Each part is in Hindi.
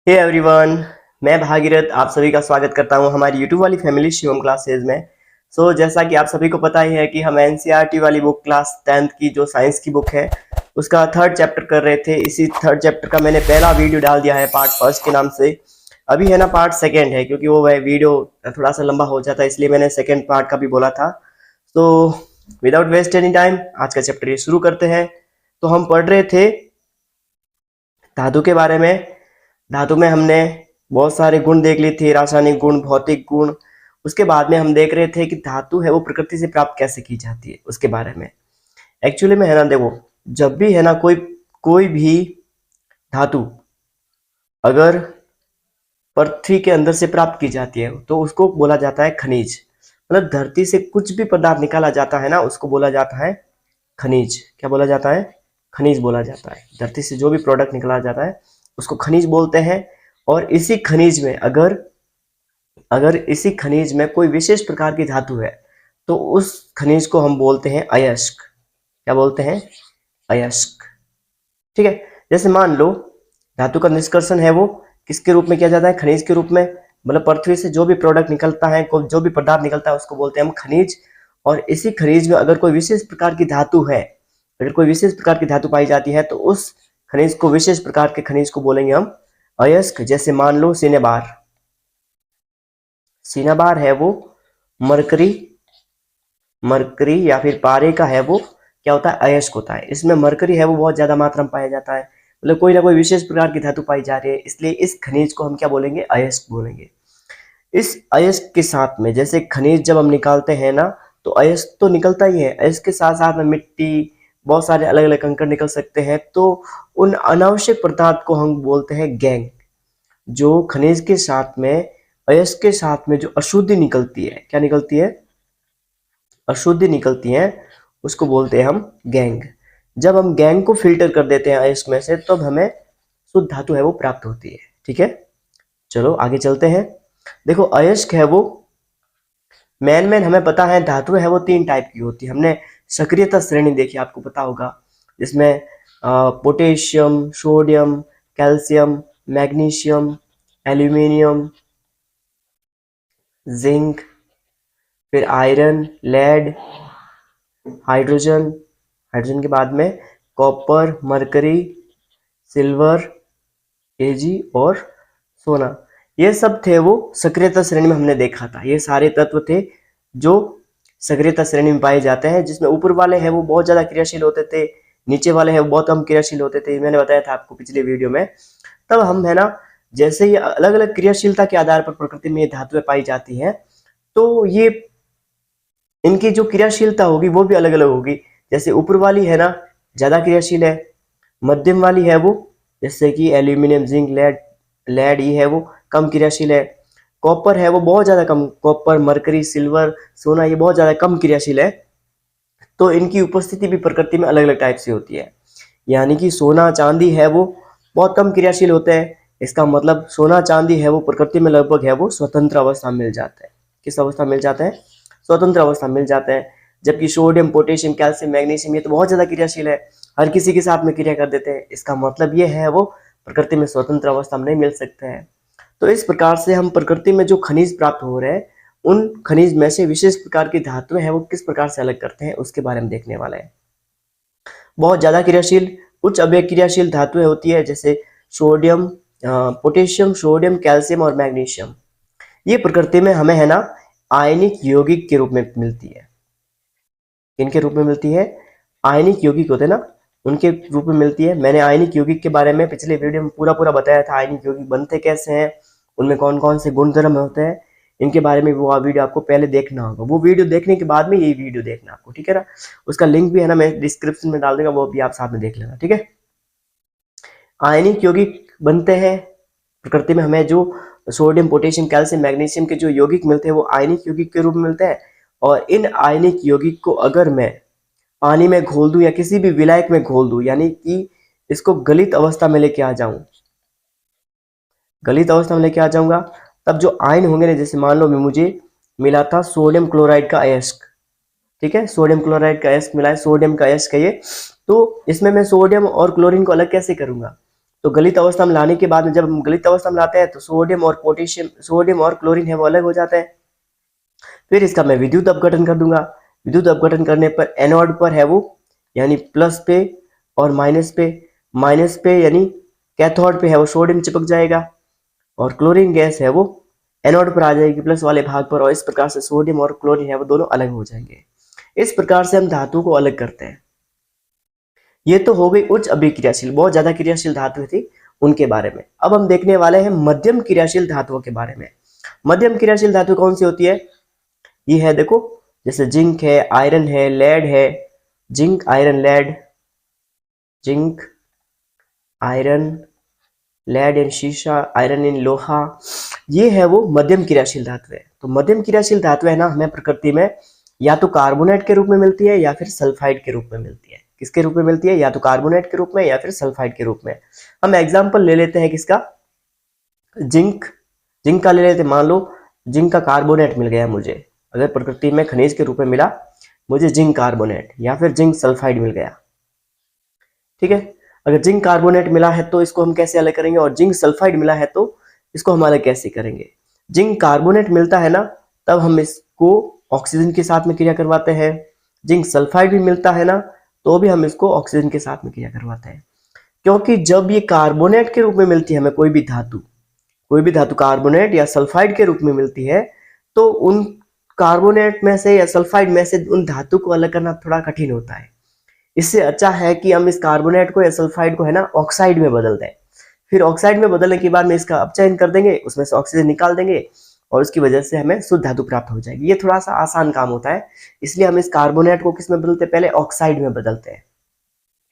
हे एवरीवन, मैं भागीरथ आप सभी का स्वागत करता हूं हमारी यूट्यूब वाली फैमिली शिवम क्लासेज में। जैसा कि आप सभी को पता ही है कि हम एनसीईआरटी वाली बुक क्लास 10th की जो साइंस की बुक है उसका थर्ड चैप्टर कर रहे थे। इसी थर्ड चैप्टर का मैंने पहला वीडियो डाल दिया है पार्ट फर्स्ट के नाम से। अभी है ना पार्ट सेकेंड है, क्योंकि वो वह वीडियो थोड़ा सा लंबा हो जाता है, इसलिए मैंने सेकेंड पार्ट का भी बोला था। तो विदाउट वेस्ट एनी टाइम आज का चैप्टर ये शुरू करते हैं। तो हम पढ़ रहे थे धातु के बारे में। धातु में हमने बहुत सारे गुण देख लिए थे, रासायनिक गुण, भौतिक गुण। उसके बाद में हम देख रहे थे कि धातु है वो प्रकृति से प्राप्त कैसे की जाती है, उसके बारे में। एक्चुअली में है ना, देखो, जब भी है ना कोई भी धातु अगर पृथ्वी के अंदर से प्राप्त की जाती है तो उसको बोला जाता है खनिज। मतलब धरती से कुछ भी पदार्थ निकाला जाता है ना, उसको बोला जाता है खनिज। क्या बोला जाता है? खनिज बोला जाता है। धरती से जो भी प्रोडक्ट निकाला जाता है उसको खनिज बोलते हैं। और इसी खनिज में अगर अगर इसी खनिज में कोई विशेष प्रकार की धातु है तो उस खनिज को हम बोलते हैं अयस्क। क्या बोलते हैं? अयस्क। ठीक है। जैसे मान लो धातु का निष्कर्षण है वो किसके रूप में किया जाता है? खनिज के रूप में। मतलब पृथ्वी से जो भी प्रोडक्ट निकलता है, जो भी पदार्थ निकलता है उसको बोलते हैं हम खनिज। और इसी खनिज में अगर कोई विशेष प्रकार की धातु है, अगर कोई विशेष प्रकार की धातु पाई जाती है तो उस खनिज को, विशेष प्रकार के खनिज को बोलेंगे हम अयस्क। जैसे मान लो सिनेबार। सिनेबार है वो मरकरी या फिर पारे का है वो क्या होता है? अयस्क होता है। इसमें मरकरी है वो बहुत ज्यादा मात्रा में पाया जाता है। मतलब कोई ना कोई विशेष प्रकार की धातु पाई जा रही है, इसलिए इस खनिज को हम क्या बोलेंगे? अयस्क बोलेंगे। इस अयस्क के साथ में, जैसे खनिज जब हम निकालते हैं ना, तो अयस्क तो निकलता ही है, अयस्क के साथ साथ में मिट्टी, बहुत सारे अलग अलग कंकड़ निकल सकते हैं। तो उन अनावश्यक पदार्थ को हम बोलते हैं गैंग। जो खनिज के साथ में, अयस्क के साथ में जो अशुद्धि निकलती है, क्या निकलती है? अशुद्धि निकलती है, उसको बोलते हैं हम गैंग। जब हम गैंग को फिल्टर कर देते हैं अयस्क में से, तब हमें शुद्ध धातु है वो प्राप्त होती है। ठीक है, चलो आगे चलते हैं। देखो, अयस्क है वो मेन हमें पता है धातु है वो 3 टाइप की होती है। हमने सक्रियता श्रेणी देखी, आपको पता होगा, जिसमें potassium, sodium, calcium, magnesium, aluminium, zinc, फिर आयरन, लेड, हाइड्रोजन, हाइड्रोजन के बाद में कॉपर, मरकरी, सिल्वर, एजी और सोना। ये सब थे वो सक्रियता श्रेणी में हमने देखा था। ये सारे तत्व थे जो सक्रियता श्रेणी में पाए जाते हैं, जिसमें ऊपर वाले हैं वो बहुत ज्यादा क्रियाशील होते थे, नीचे वाले हैं वो बहुत कम क्रियाशील होते थे। मैंने बताया था आपको पिछले वीडियो में। तब हम है ना, जैसे ये अलग अलग क्रियाशीलता के आधार पर प्रकृति में ये धातुएं पाई जाती हैं, तो ये इनकी जो क्रियाशीलता होगी वो भी अलग अलग होगी। जैसे ऊपर वाली है ना ज्यादा क्रियाशील है, मध्यम वाली है वो, जैसे कि एल्यूमिनियम, जिंक, लेड ये है वो कम क्रियाशील है। कॉपर है वो बहुत ज्यादा कम, कॉपर, मरकरी, सिल्वर, सोना ये बहुत ज्यादा कम क्रियाशील है। तो इनकी उपस्थिति भी प्रकृति में अलग अलग टाइप से होती है। यानी कि सोना, चांदी है वो बहुत कम क्रियाशील होते हैं। इसका मतलब सोना, चांदी है वो प्रकृति में लगभग है वो स्वतंत्र अवस्था मिल जाता है। किस अवस्था मिल जाते हैं? स्वतंत्र अवस्था मिल जाते हैं। जबकि सोडियम, पोटेशियम, कैल्शियम, मैग्नीशियम ये तो बहुत ज्यादा क्रियाशील है, हर किसी के साथ में क्रिया कर देते हैं। इसका मतलब ये है वो प्रकृति में स्वतंत्र अवस्था में नहीं मिल सकते हैं। तो इस प्रकार से हम प्रकृति में जो खनिज प्राप्त हो रहे हैं, उन खनिज में से विशेष प्रकार की धातुएं हैं वो किस प्रकार से अलग करते हैं उसके बारे में देखने वाले हैं। बहुत ज्यादा क्रियाशील, उच्च अभिक्रियाशील धातुएं होती है, जैसे सोडियम, पोटेशियम, सोडियम, कैल्शियम और मैग्नीशियम। ये प्रकृति में हमें है ना आयनिक यौगिक के रूप में मिलती है। किनके रूप में मिलती है? आयनिक यौगिक होते हैं ना, उनके रूप में मिलती है। मैंने आयनिक यौगिक के बारे में पिछले वीडियो में पूरा बताया था, आयनिक यौगिक बनते कैसे हैं, उनमें कौन कौन से गुणधर्म होते हैं, इनके बारे में वो वीडियो आपको पहले देखना होगा। वो वीडियो देखने के बाद में ये वीडियो देखना आपको, ठीक है ना। उसका लिंक भी है ना मैं डिस्क्रिप्शन में डाल दूंगा, वो भी आप साथ में देख लेना, ठीक है। आयनिक यौगिक बनते हैं प्रकृति में, हमें जो सोडियम, पोटेशियम, कैल्शियम, मैग्नीशियम के जो यौगिक मिलते हैं वो आयनिक यौगिक के रूप में मिलते हैं। और इन आयनिक यौगिक को अगर मैं पानी में घोल दूं या किसी भी विलायक में घोल दूं, यानी कि इसको गलित अवस्था में लेके आ जाऊं, गलित अवस्था में लेके आ जाऊंगा, तब जो आयन होंगे ना, जैसे मान लो मुझे मिला था सोडियम क्लोराइड का अयस्क, ठीक है, सोडियम क्लोराइड का अयस्क मिला है, सोडियम का अयस्क है ये। तो इसमें मैं सोडियम और क्लोरीन को अलग कैसे करूंगा? तो गलित अवस्था में लाने के बाद में जब हम गलित अवस्था में लाते हैं तो सोडियम और पोटेशियम, सोडियम और क्लोरीन है वो अलग हो जाता है। फिर इसका मैं विद्युत अपघटन कर दूंगा। विद्युत अपघटन करने पर एनोड पर है वो यानी प्लस पे और माइनस पे यानी कैथोड पे है वो सोडियम चिपक जाएगा और क्लोरीन गैस है वो एनोड पर आ जाएगी प्लस वाले भाग पर, और इस प्रकार से सोडियम और क्लोरीन है वो दोनों अलग हो जाएंगे। इस प्रकार से हम धातु को अलग करते हैं। ये तो हो गई उच्च अभिक्रियाशील, बहुत ज्यादा क्रियाशील धातु थी उनके बारे में। अब हम देखने वाले हैं मध्यम क्रियाशील धातुओं के बारे में। मध्यम क्रियाशील धातु कौन सी होती है? ये है देखो, जैसे जिंक है, आयरन है, लेड है, zinc iron lead, zinc iron lead इन शीशा, आयरन इन लोहा, ये है वो मध्यम क्रियाशील धातु है। तो मध्यम क्रियाशील धातु है ना, हमें प्रकृति में या तो कार्बोनेट के रूप में मिलती है या फिर सल्फाइड के रूप में मिलती है। किसके रूप में मिलती है? या तो कार्बोनेट के रूप में या फिर सल्फाइड के रूप में। हम एग्जाम्पल ले लेते हैं किसका? जिंक। जिंक का ले लेते हैं। मान लो जिंक का कार्बोनेट मिल गया मुझे, अगर प्रकृति में खनिज के रूप में मिला मुझे जिंक कार्बोनेट या फिर जिंक सल्फाइड मिल गया, ठीक है। अगर जिंक कार्बोनेट मिला है तो इसको हम कैसे अलग करेंगे, और जिंक सल्फाइड मिला है तो इसको हम अलग कैसे करेंगे? जिंक कार्बोनेट मिलता है ना, तब हम इसको ऑक्सीजन के साथ में क्रिया करवाते हैं। जिंक सल्फाइड भी मिलता है ना, तो भी हम इसको ऑक्सीजन के साथ में क्रिया करवाते हैं। क्योंकि जब ये कार्बोनेट के रूप में मिलती है हमें कोई भी धातु कार्बोनेट या सल्फाइड के रूप में मिलती है, तो उन कार्बोनेट में से या सल्फाइड में से उन धातु को अलग करना थोड़ा कठिन होता है। इससे अच्छा है कि हम इस कार्बोनेट को या सल्फाइड को है ना ऑक्साइड में बदल दें। फिर ऑक्साइड में बदलने के बाद में इसका अपचयन कर देंगे, उसमें से ऑक्सीजन निकाल देंगे और उसकी वजह से हमें शुद्ध धातु प्राप्त हो जाएगी। ये थोड़ा सा आसान काम होता है, इसलिए हम इस कार्बोनेट को किस में बदलते हैं? पहले ऑक्साइड में बदलते हैं।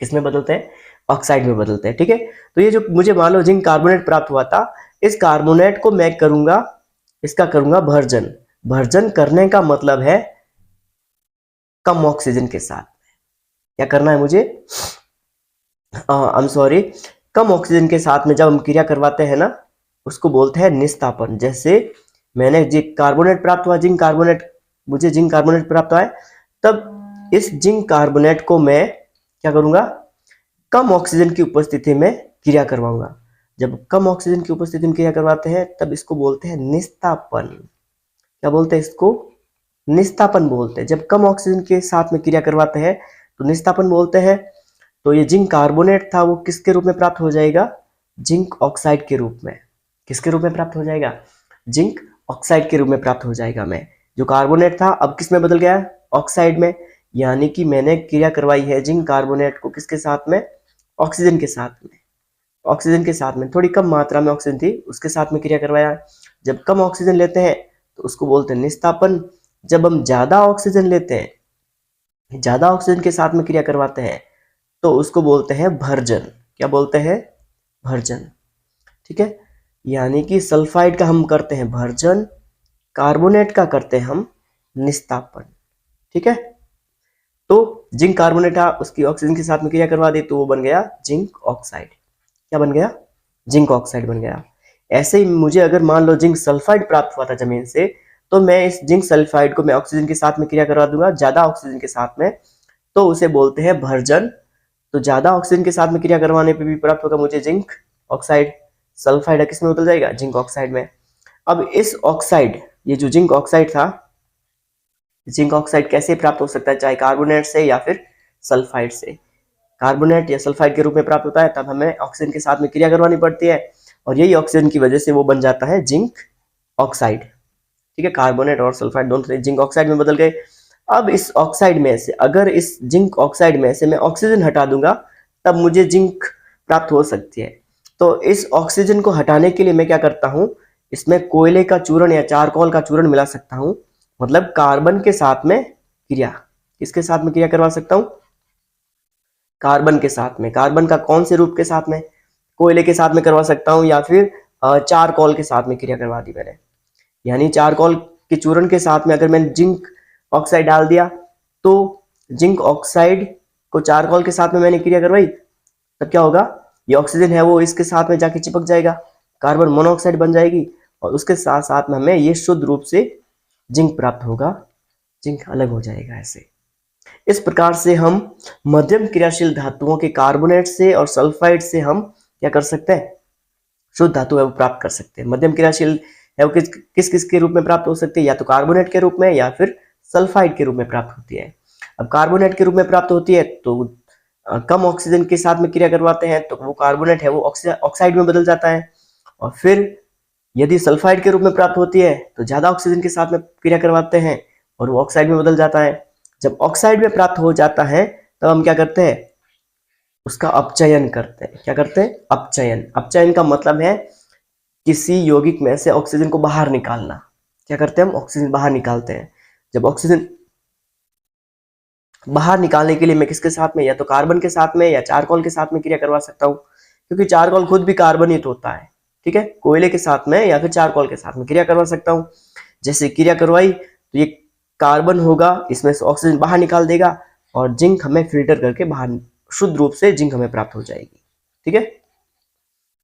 किस में बदलते हैं? ऑक्साइड में बदलते हैं, ठीक है। तो ये जो मुझे मान लो जिंक कार्बोनेट प्राप्त हुआ था, इस कार्बोनेट को मैं करूंगा, इसका करूंगा भर्जन। भर्जन करने का मतलब है कम ऑक्सीजन के साथ क्या करना है मुझे? कम ऑक्सीजन के साथ में जब हम क्रिया करवाते हैं ना, उसको बोलते हैं निस्तापन। जैसे मैंने जिंक कार्बोनेट प्राप्त हुआ, मुझे जिंक कार्बोनेट प्राप्त हुआ है, तब इस जिंक कार्बोनेट को मैं क्या करूंगा? कम ऑक्सीजन की उपस्थिति में क्रिया करवाऊंगा। जब कम ऑक्सीजन की उपस्थिति में क्रिया करवाते हैं तब इसको बोलते हैं निस्तापन। क्या बोलते हैं इसको? निस्तापन बोलते हैं। जब कम ऑक्सीजन के साथ में क्रिया करवाते हैं तो निस्तापन बोलते हैं। तो ये जिंक कार्बोनेट था वो किसके रूप में प्राप्त हो जाएगा? जिंक ऑक्साइड के रूप में। किसके रूप में प्राप्त हो जाएगा? जिंक ऑक्साइड के रूप में प्राप्त हो जाएगा। मैं जो कार्बोनेट था अब किस में बदल गया? ऑक्साइड में। यानी कि मैंने क्रिया करवाई है जिंक कार्बोनेट को किसके साथ में? ऑक्सीजन के साथ में। ऑक्सीजन के साथ में, थोड़ी कम मात्रा में ऑक्सीजन थी उसके साथ में क्रिया करवाया। जब कम ऑक्सीजन लेते हैं तो उसको बोलते हैं निस्तापन। जब हम ज्यादा ऑक्सीजन लेते हैं, ज्यादा ऑक्सीजन के साथ में क्रिया करवाते हैं तो उसको बोलते हैं भर्जन। क्या बोलते हैं? भर्जन, ठीक है। यानी कि सल्फाइड का हम करते हैं भर्जन, कार्बोनेट का करते हैं हम निस्तापन, ठीक है। तो जिंक कार्बोनेट था, उसकी ऑक्सीजन के साथ में क्रिया करवा दी तो वो बन गया जिंक ऑक्साइड। क्या बन गया? जिंक ऑक्साइड बन गया। ऐसे ही मुझे अगर मान लो जिंक सल्फाइड प्राप्त हुआ था जमीन से, तो मैं इस जिंक सल्फाइड को मैं ऑक्सीजन के साथ में क्रिया करवा दूंगा, ज्यादा ऑक्सीजन के साथ में, तो उसे बोलते हैं भर्जन। तो ज्यादा ऑक्सीजन के साथ में क्रिया करवाने पे भी प्राप्त होगा मुझे जिंक ऑक्साइड। सल्फाइड किस में बदल जाएगा? जिंक ऑक्साइड में। अब इस ऑक्साइड, ये जो जिंक ऑक्साइड था, जिंक ऑक्साइड कैसे प्राप्त हो सकता है? चाहे कार्बोनेट से या फिर सल्फाइड से। कार्बोनेट या सल्फाइड के रूप में प्राप्त होता है, तब हमें ऑक्सीजन के साथ में क्रिया करवानी पड़ती है और यही ऑक्सीजन की वजह से वो बन जाता है जिंक ऑक्साइड, ठीक है। कार्बोनेट और सल्फाइड दोनों जिंक ऑक्साइड में बदल गए। अब इस ऑक्साइड में से, अगर इस जिंक ऑक्साइड में से मैं ऑक्सीजन हटा दूंगा तब मुझे जिंक प्राप्त हो सकती है। तो इस ऑक्सीजन को हटाने के लिए मैं क्या करता हूं, इसमें कोयले का चूर्ण या चारकोल का चूर्ण मिला सकता हूं। मतलब कार्बन के साथ में क्रिया, किसके साथ में क्रिया करवा सकता हूं? कार्बन के साथ में। कार्बन का कौन से रूप के साथ में? कोयले के साथ में करवा सकता हूं या फिर चारकोल के साथ में क्रिया करवा दी मैंने। यानी चारकोल के चूर्ण के साथ में अगर मैंने जिंक ऑक्साइड डाल दिया तो जिंक ऑक्साइड को चारकोल के साथ में मैंने क्रिया करवाई, तब क्या होगा? ये ऑक्सीजन है वो इसके साथ में जाके चिपक जाएगा, कार्बन मोनोऑक्साइड बन जाएगी और उसके साथ साथ में हमें ये शुद्ध रूप से जिंक प्राप्त होगा, जिंक अलग हो जाएगा। ऐसे इस प्रकार से हम मध्यम क्रियाशील धातुओं के कार्बोनेट से और सल्फाइड से हम क्या कर सकते हैं, शुद्ध धातु है वो प्राप्त कर सकते हैं। मध्यम क्रियाशील है वो किस किस के रूप में प्राप्त हो सकती है, या तो कार्बोनेट के रूप में या फिर सल्फाइड के रूप में प्राप्त होती है। अब कार्बोनेट के रूप में प्राप्त होती है तो कम ऑक्सीजन के साथ में क्रिया करवाते हैं तो वो कार्बोनेट है वो ऑक्साइड में बदल जाता है। और फिर यदि सल्फाइड के रूप में प्राप्त होती है तो ज्यादा ऑक्सीजन के साथ में क्रिया करवाते हैं और वो ऑक्साइड में बदल जाता है। जब ऑक्साइड में प्राप्त हो जाता है तब हम क्या करते हैं, उसका अपचयन करते हैं। क्या करते हैं, अपचयन। अपचयन का मतलब है किसी यौगिक में से ऑक्सीजन को बाहर निकालना। क्या करते हैं, हम ऑक्सीजन बाहर निकालते हैं। जब ऑक्सीजन बाहर निकालने के लिए मैं किसके साथ में, या तो कार्बन के साथ में या चारकोल के साथ में क्रिया करवा सकता हूँ, क्योंकि चारकोल खुद भी कार्बनित होता है। ठीक है, कोयले के साथ में या फिर चारकोल के साथ में क्रिया करवा सकता हूँ। जैसे क्रिया करवाई तो ये कार्बन होगा, इसमें से ऑक्सीजन बाहर निकाल देगा और जिंक हमें फिल्टर करके बाहर शुद्ध रूप से जिंक हमें प्राप्त हो जाएगी। ठीक है,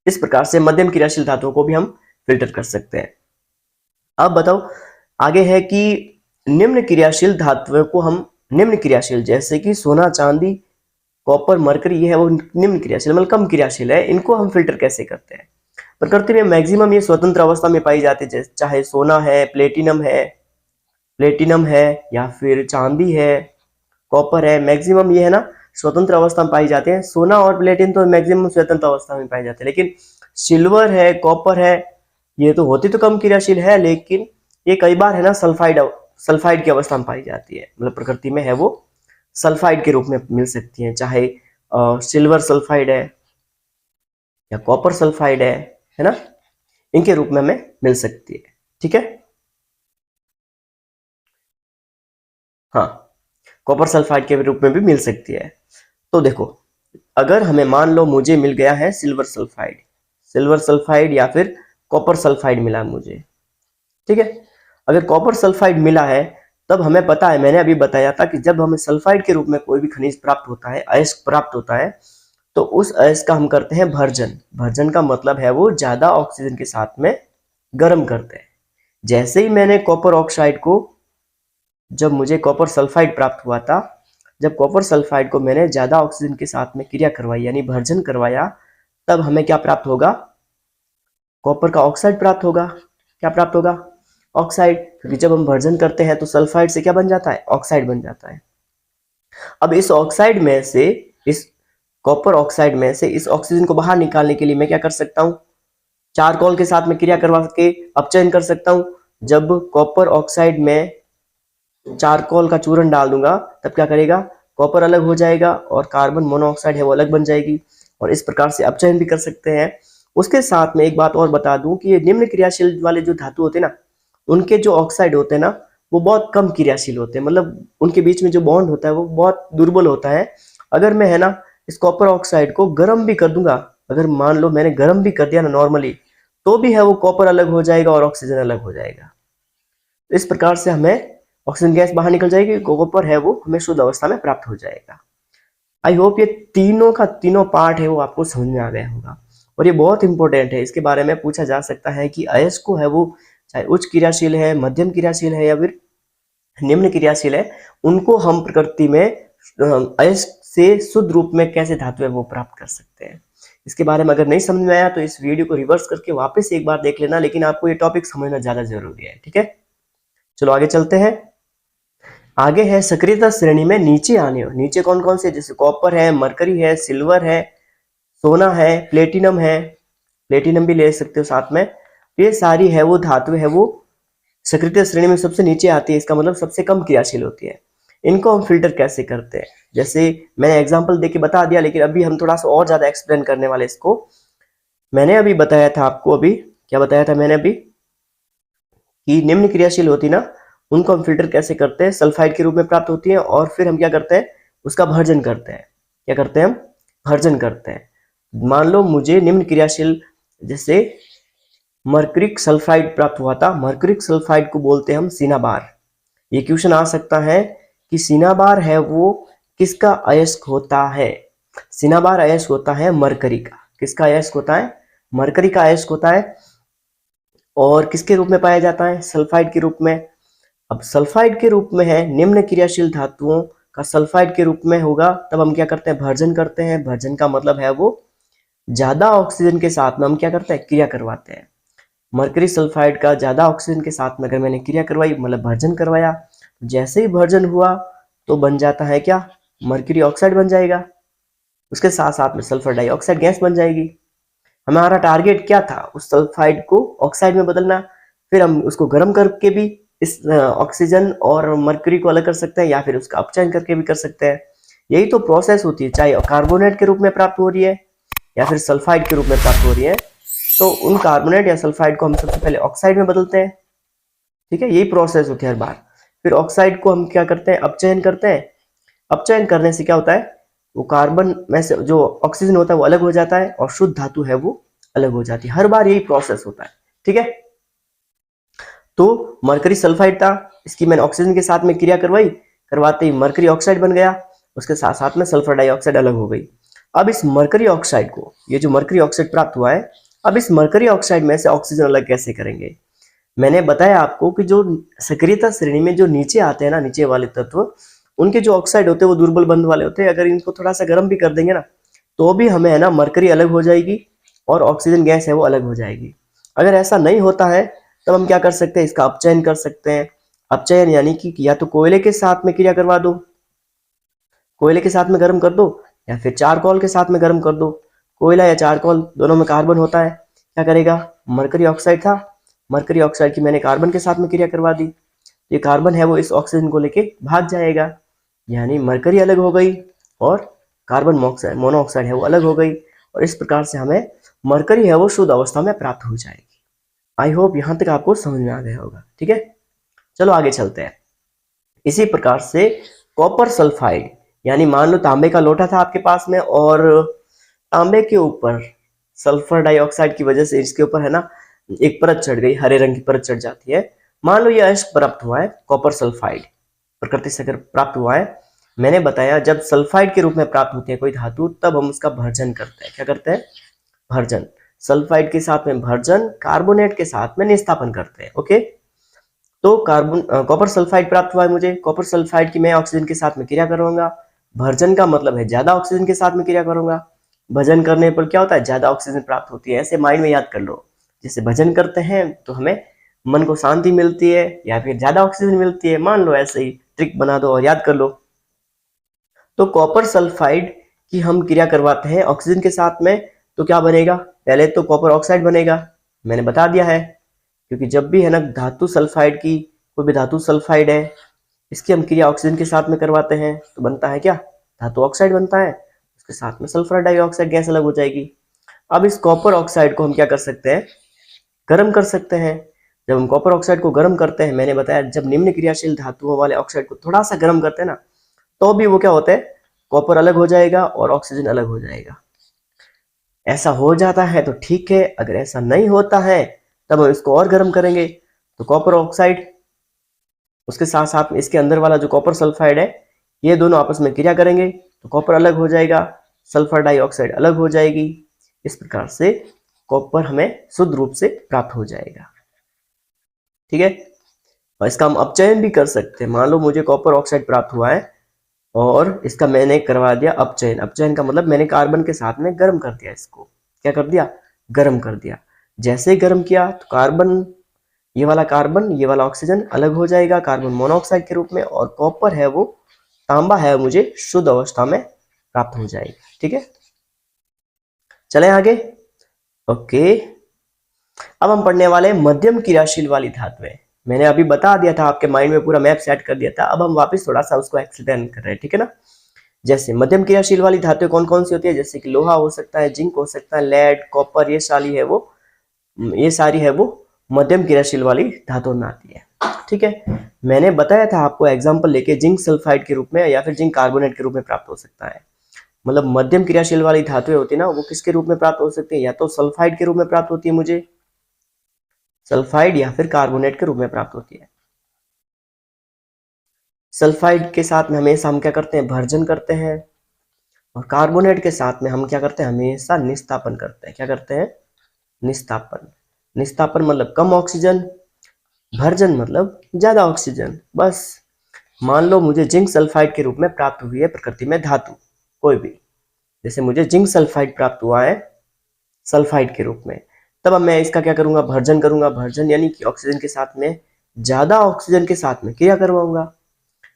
इस प्रकार से मध्यम क्रियाशील धातुओं को भी हम फिल्टर कर सकते हैं। अब बताओ आगे है कि निम्न क्रियाशील धातुओं को हम, निम्न क्रियाशील जैसे कि सोना, चांदी, कॉपर, मरकरी, ये है वो निम्न क्रियाशील मतलब कम क्रियाशील है, इनको हम फिल्टर कैसे करते हैं। प्रकृति में मैक्सिमम ये स्वतंत्र अवस्था में पाई जाती है, चाहे सोना है, प्लेटिनम है या फिर चांदी है, कॉपर है, मैक्सिमम ये है ना स्वतंत्र अवस्था में पाई जाते हैं। सोना और प्लेटिन तो मैक्सिमम स्वतंत्र अवस्था में पाए जाते हैं, लेकिन सिल्वर है, कॉपर है, ये तो होती तो कम क्रियाशील है, लेकिन ये कई बार है ना सल्फाइड की अवस्था में पाई जाती है। मतलब प्रकृति में है वो सल्फाइड के रूप में मिल सकती है, चाहे सिल्वर सल्फाइड है या कॉपर सल्फाइड है ना, इनके रूप में हमें मिल सकती है। ठीक है, हाँ, कॉपर सल्फाइड के रूप में भी मिल सकती है। तो देखो, अगर हमें मान लो मुझे मिल गया है सिल्वर सल्फाइड या फिर कॉपर सल्फाइड मिला मुझे। ठीक है, अगर कॉपर सल्फाइड मिला है तब हमें पता है, मैंने अभी बताया था कि जब हमें सल्फाइड के रूप में कोई भी खनिज प्राप्त होता है, अयस्क प्राप्त होता है, तो उस अयस्क का हम करते हैं भर्जन। भर्जन का मतलब है वो ज्यादा ऑक्सीजन के साथ में गर्म करते हैं। जैसे ही मैंने कॉपर ऑक्साइड को, जब मुझे कॉपर सल्फाइड प्राप्त हुआ था, जब कॉपर सल्फाइड को मैंने ज्यादा ऑक्सीजन के साथ में क्रिया करवाई यानी भर्जन करवाया, तब हमें क्या प्राप्त होगा, कॉपर का ऑक्साइड प्राप्त होगा। क्या प्राप्त होगा, ऑक्साइड, क्योंकि जब हम भर्जन करते हैं तो सल्फाइड से क्या बन जाता है, ऑक्साइड बन जाता है। अब इस ऑक्साइड में से, इस कॉपर ऑक्साइड में से इस ऑक्सीजन को बाहर निकालने के लिए मैं क्या कर सकता हूँ, चारकोल के साथ में क्रिया करवा के अपचयन कर सकता हूँ। जब कॉपर ऑक्साइड में चारकोल का चूर्ण डाल दूंगा तब क्या करेगा, कॉपर अलग हो जाएगा और कार्बन मोनोऑक्साइड है वो अलग बन जाएगी, और इस प्रकार से अपचयन भी कर सकते हैं। उसके साथ में एक बात और बता दूं कि ये निम्न क्रियाशील वाले जो धातु होते हैं ना, उनके जो ऑक्साइड होते हैं ना वो बहुत कम क्रियाशील होते हैं, मतलब उनके बीच में जो बॉन्ड होता है वो बहुत दुर्बल होता है। अगर मैं है ना इस कॉपर ऑक्साइड को गर्म भी कर दूंगा, अगर मान लो मैंने गर्म भी कर दिया ना नॉर्मली, तो भी है वो कॉपर अलग हो जाएगा और ऑक्सीजन अलग हो जाएगा। इस प्रकार से हमें ऑक्सीजन गैस बाहर निकल जाएगी, कॉपर है वो हमें शुद्ध अवस्था में प्राप्त हो जाएगा। आई होप ये तीनों का तीनों पार्ट है वो आपको समझ में आ गया होगा, और ये बहुत इंपॉर्टेंट है। इसके बारे में पूछा जा सकता है कि अयस्क है वो चाहे उच्च क्रियाशील है, मध्यम क्रियाशील है या फिर निम्न क्रियाशील है, उनको हम प्रकृति में अयस्क से शुद्ध रूप में कैसे धातु है वो प्राप्त कर सकते हैं। इसके बारे में अगर नहीं समझ में आया तो इस वीडियो को रिवर्स करके वापस एक बार देख लेना, लेकिन आपको ये टॉपिक समझना ज्यादा जरूरी है। ठीक है, चलो आगे चलते हैं। आगे है सक्रियता श्रेणी में नीचे आने, नीचे कौन कौन से, जैसे कॉपर है, मरकरी है, सिल्वर है, सोना है, प्लेटिनम भी ले सकते हो साथ में। ये सारी है वो धातु है वो सक्रियता श्रेणी में सबसे नीचे आती है, इसका मतलब सबसे कम क्रियाशील होती है। इनको हम फिल्टर कैसे करते हैं, जैसे मैंने एग्जांपल देके बता दिया, लेकिन अभी हम थोड़ा सा और ज्यादा एक्सप्लेन करने वाले इसको। मैंने अभी बताया था आपको, अभी क्या बताया था मैंने अभी, कि निम्न क्रियाशील होती ना उनको हम फिल्टर कैसे करते हैं, सल्फाइड के रूप में प्राप्त होती है, और फिर हम क्या करते हैं, उसका भर्जन करते हैं। क्या करते हैं, हम भर्जन करते हैं। मान लो मुझे निम्न क्रियाशील जैसे मर्क्यूरिक सल्फाइड प्राप्त हुआ था, मर्क्यूरिक सल्फाइड को बोलते हैं हम सिनाबार। ये क्वेश्चन आ सकता है कि सिनाबार है वो किसका अयस्क होता है। सिनाबार अयस्क होता है मरकरी का। किसका अयस्क होता है, मरकरी का अयस्क होता है, और किसके रूप में पाया जाता है, सल्फाइड के रूप में। अब सल्फाइड के रूप में है, निम्न क्रियाशील धातुओं का सल्फाइड के रूप में होगा, तब हम क्या करते हैं, भर्जन करते हैं। भर्जन का मतलब है वो ज्यादा ऑक्सीजन के साथ में हम क्या करते हैं, क्रिया करवाते हैं। मरकरी सल्फाइड का ज्यादा ऑक्सीजन के साथ में अगर मैंने क्रिया करवाई, मतलब भर्जन करवाया, जैसे ही भर्जन हुआ तो बन जाता है क्या, मरकरी ऑक्साइड बन जाएगा। उसके साथ साथ में सल्फर डाइऑक्साइड गैस बन जाएगी। हमारा टारगेट क्या था, उस सल्फाइड को ऑक्साइड में बदलना। फिर हम उसको गर्म करके भी इस ऑक्सीजन और मरकरी को अलग कर सकते हैं, या फिर उसका अपचयन करके भी कर सकते हैं। यही तो प्रोसेस होती है, चाहे कार्बोनेट के रूप में प्राप्त हो रही है या फिर सल्फाइड के रूप में प्राप्त हो रही है। तो उन कार्बोनेट या सल्फाइड को हम सबसे पहले ऑक्साइड में बदलते हैं। ठीक है, यही प्रोसेस होती है हर बार। फिर ऑक्साइड को हम क्या करते हैं, अपचयन करते हैं। अपचयन करने से क्या होता है, वो कार्बन में से जो ऑक्सीजन होता है वो अलग हो जाता है और शुद्ध धातु है वो अलग हो जाती है। हर बार यही प्रोसेस होता है। ठीक है, तो मरकरी सल्फाइड था, इसकी मैंने ऑक्सीजन के साथ में क्रिया करवाई, करवाते ही मरकरी ऑक्साइड बन गया। उसके साथ साथ में सल्फर डाइऑक्साइड अलग हो गई। अब इस मरकरी ऑक्साइड को, ये जो मरकरी ऑक्साइड प्राप्त हुआ है, अब इस मरकरी ऑक्साइड में से ऑक्सीजन अलग कैसे करेंगे। मैंने बताया आपको कि जो सक्रियता श्रेणी में जो नीचे आते हैं ना, नीचे वाले तत्व, उनके जो ऑक्साइड होते हैं वो दुर्बल बंध वाले होते हैं। अगर इनको थोड़ा सा गर्म भी कर देंगे ना, तो भी हमें है ना मरकरी अलग हो जाएगी और ऑक्सीजन गैस है वो अलग हो जाएगी। अगर ऐसा नहीं होता है तब हम क्या कर सकते हैं, इसका अपचयन कर सकते हैं। अपचयन यानी कि या तो कोयले के साथ में क्रिया करवा दो, कोयले के साथ में गर्म कर दो, या फिर चारकोल के साथ में गर्म कर दो। कोयला या चारकोल दोनों में कार्बन होता है, क्या करेगा, मरकरी ऑक्साइड था, मरकरी ऑक्साइड की मैंने कार्बन के साथ में क्रिया करवा दी, ये कार्बन है वो इस ऑक्सीजन को लेके भाग जाएगा, यानी मरकरी अलग हो गई और कार्बन मोनोऑक्साइड है वो अलग हो गई। और इस प्रकार से हमें मरकरी है वो शुद्ध अवस्था में प्राप्त हो जाएगी। आई होप यहां तक आपको समझ में आ गया होगा। ठीक है, चलो आगे चलते हैं। इसी प्रकार से कॉपर सल्फाइड, यानी मान लो तांबे का लोटा था आपके पास में और तांबे के ऊपर सल्फर डाइऑक्साइड की वजह से इसके ऊपर है ना एक परत चढ़ गई, हरे रंग की परत चढ़ जाती है। मान लो ये अयस्क प्राप्त हुआ है, कॉपर सल्फाइड प्रकृति से अगर प्राप्त हुआ है। मैंने बताया जब सल्फाइड के रूप में प्राप्त होती है कोई धातु, तब हम उसका भर्जन करते हैं। क्या करते हैं, भर्जन। सल्फाइड के साथ में भर्जन, कार्बोनेट के साथ में निस्तापन करते हैं। ओके, तो कॉपर सल्फाइड प्राप्त हुआ है मुझे, कॉपर सल्फाइड की मैं ऑक्सीजन के साथ में क्रिया करूंगा। भर्जन का मतलब है ज्यादा ऑक्सीजन के साथ में क्रिया करूंगा। भजन करने पर क्या होता है, ज्यादा ऑक्सीजन प्राप्त होती है। ऐसे माइंड में याद कर लो, जैसे भजन करते हैं तो हमें मन को शांति मिलती है या फिर ज्यादा ऑक्सीजन मिलती है, मान लो ऐसे ही ट्रिक बना दो और याद कर लो। तो कॉपर सल्फाइड की हम क्रिया करवाते हैं ऑक्सीजन के साथ में, तो क्या बनेगा, पहले तो कॉपर ऑक्साइड बनेगा, मैंने बता दिया है। क्योंकि जब भी है ना धातु सल्फाइड की, कोई भी धातु सल्फाइड है, इसकी हम क्रिया ऑक्सीजन के साथ में करवाते हैं तो बनता है क्या, धातु ऑक्साइड बनता है। उसके साथ में सल्फर डाइऑक्साइड गैस अलग हो जाएगी। अब इस कॉपर ऑक्साइड को हम क्या कर सकते हैं, गर्म कर सकते हैं। जब हम कॉपर ऑक्साइड को गर्म करते हैं, मैंने बताया जब निम्न क्रियाशील धातुओं वाले ऑक्साइड को थोड़ा सा गर्म करते हैं ना, तो भी वो क्या होता है, कॉपर अलग हो जाएगा और ऑक्सीजन अलग हो जाएगा। ऐसा हो जाता है तो ठीक है, अगर ऐसा नहीं होता है तब हम इसको और गर्म करेंगे तो कॉपर ऑक्साइड, उसके साथ साथ में इसके अंदर वाला जो कॉपर सल्फाइड है, ये दोनों आपस में क्रिया करेंगे तो कॉपर अलग हो जाएगा, सल्फर डाइऑक्साइड अलग हो जाएगी। इस प्रकार से कॉपर हमें शुद्ध रूप से प्राप्त हो जाएगा। ठीक है, और इसका हम अपचयन भी कर सकते हैं। मान लो मुझे कॉपर ऑक्साइड प्राप्त हुआ है और इसका मैंने करवा दिया अपचयन। अपचयन का मतलब मैंने कार्बन के साथ में गर्म कर दिया, इसको क्या कर दिया, गर्म कर दिया। जैसे ही गर्म किया तो कार्बन, ये वाला कार्बन, ये वाला ऑक्सीजन अलग हो जाएगा कार्बन मोनोऑक्साइड के रूप में, और कॉपर है वो, तांबा है मुझे शुद्ध अवस्था में प्राप्त हो जाएगा। ठीक है, चले आगे। ओके, अब हम पढ़ने वाले मध्यम क्रियाशील वाली धातुएं। मैंने अभी बता दिया था, आपके माइंड में पूरा मैप सेट कर दिया था। अब हम वापस थोड़ा सा उसको एक्सप्लेन कर रहे हैं। ठीक है ना, जैसे मध्यम क्रियाशील वाली धातुएं कौन कौन सी होती है, जैसे कि लोहा हो सकता है, जिंक हो सकता है, लेड, कॉपर, ये सारी है वो मध्यम क्रियाशील वाली धातुओं में आती है। ठीक है, मैंने बताया था आपको एग्जांपल लेके, जिंक सल्फाइड के रूप में या फिर जिंक कार्बोनेट के रूप में प्राप्त हो सकता है। मतलब मध्यम क्रियाशील वाली धातुएं होती है ना, वो किसके रूप में प्राप्त हो सकती है, या तो सल्फाइड के रूप में प्राप्त होती है मुझे, सल्फाइड, या फिर कार्बोनेट के रूप में प्राप्त होती है। सल्फाइड के साथ में हमेशा हम क्या करते हैं, भर्जन करते हैं, और कार्बोनेट के साथ में हम क्या करते हैं, हमेशा निस्तापन करते हैं। क्या करते हैं, निस्तापन। निस्तापन मतलब कम ऑक्सीजन, भर्जन मतलब ज्यादा ऑक्सीजन। बस मान लो मुझे जिंक सल्फाइड के रूप में प्राप्त हुई है प्रकृति में धातु कोई भी, जैसे मुझे जिंक सल्फाइड प्राप्त हुआ है, सल्फाइड के रूप में। तब अब मैं इसका क्या करूंगा, भर्जन करूंगा। भर्जन यानी कि ऑक्सीजन के साथ में ज्यादा ऑक्सीजन के साथ में क्रिया करवाऊंगा।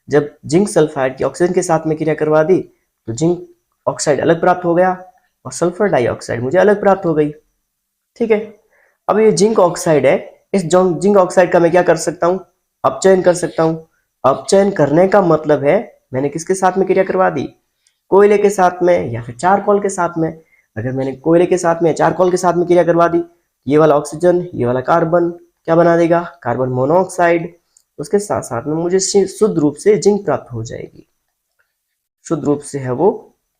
जब जिंक सल्फाइड की ऑक्सीजन के साथ में क्रिया करवा दी तो जिंक ऑक्साइड अलग प्राप्त हो गया और सल्फर डाइऑक्साइड मुझे अलग प्राप्त हो गई। ठीक है, अब ये जिंक ऑक्साइड है, इस जिंक ऑक्साइड का मैं क्या कर सकता हूँ, अपचयन कर सकता हूँ। अपचयन करने का मतलब है मैंने किसके साथ में क्रिया करवा दी, कोयले के साथ में या फिर चारकोल के साथ में। अगर मैंने कोयले के साथ में या चारकोल के साथ में क्रिया करवा दी, ये वाला ऑक्सीजन ये वाला कार्बन क्या बना देगा, कार्बन मोनोऑक्साइड। उसके साथ साथ में मुझे शुद्ध रूप से जिंक प्राप्त हो जाएगी, शुद्ध रूप से है वो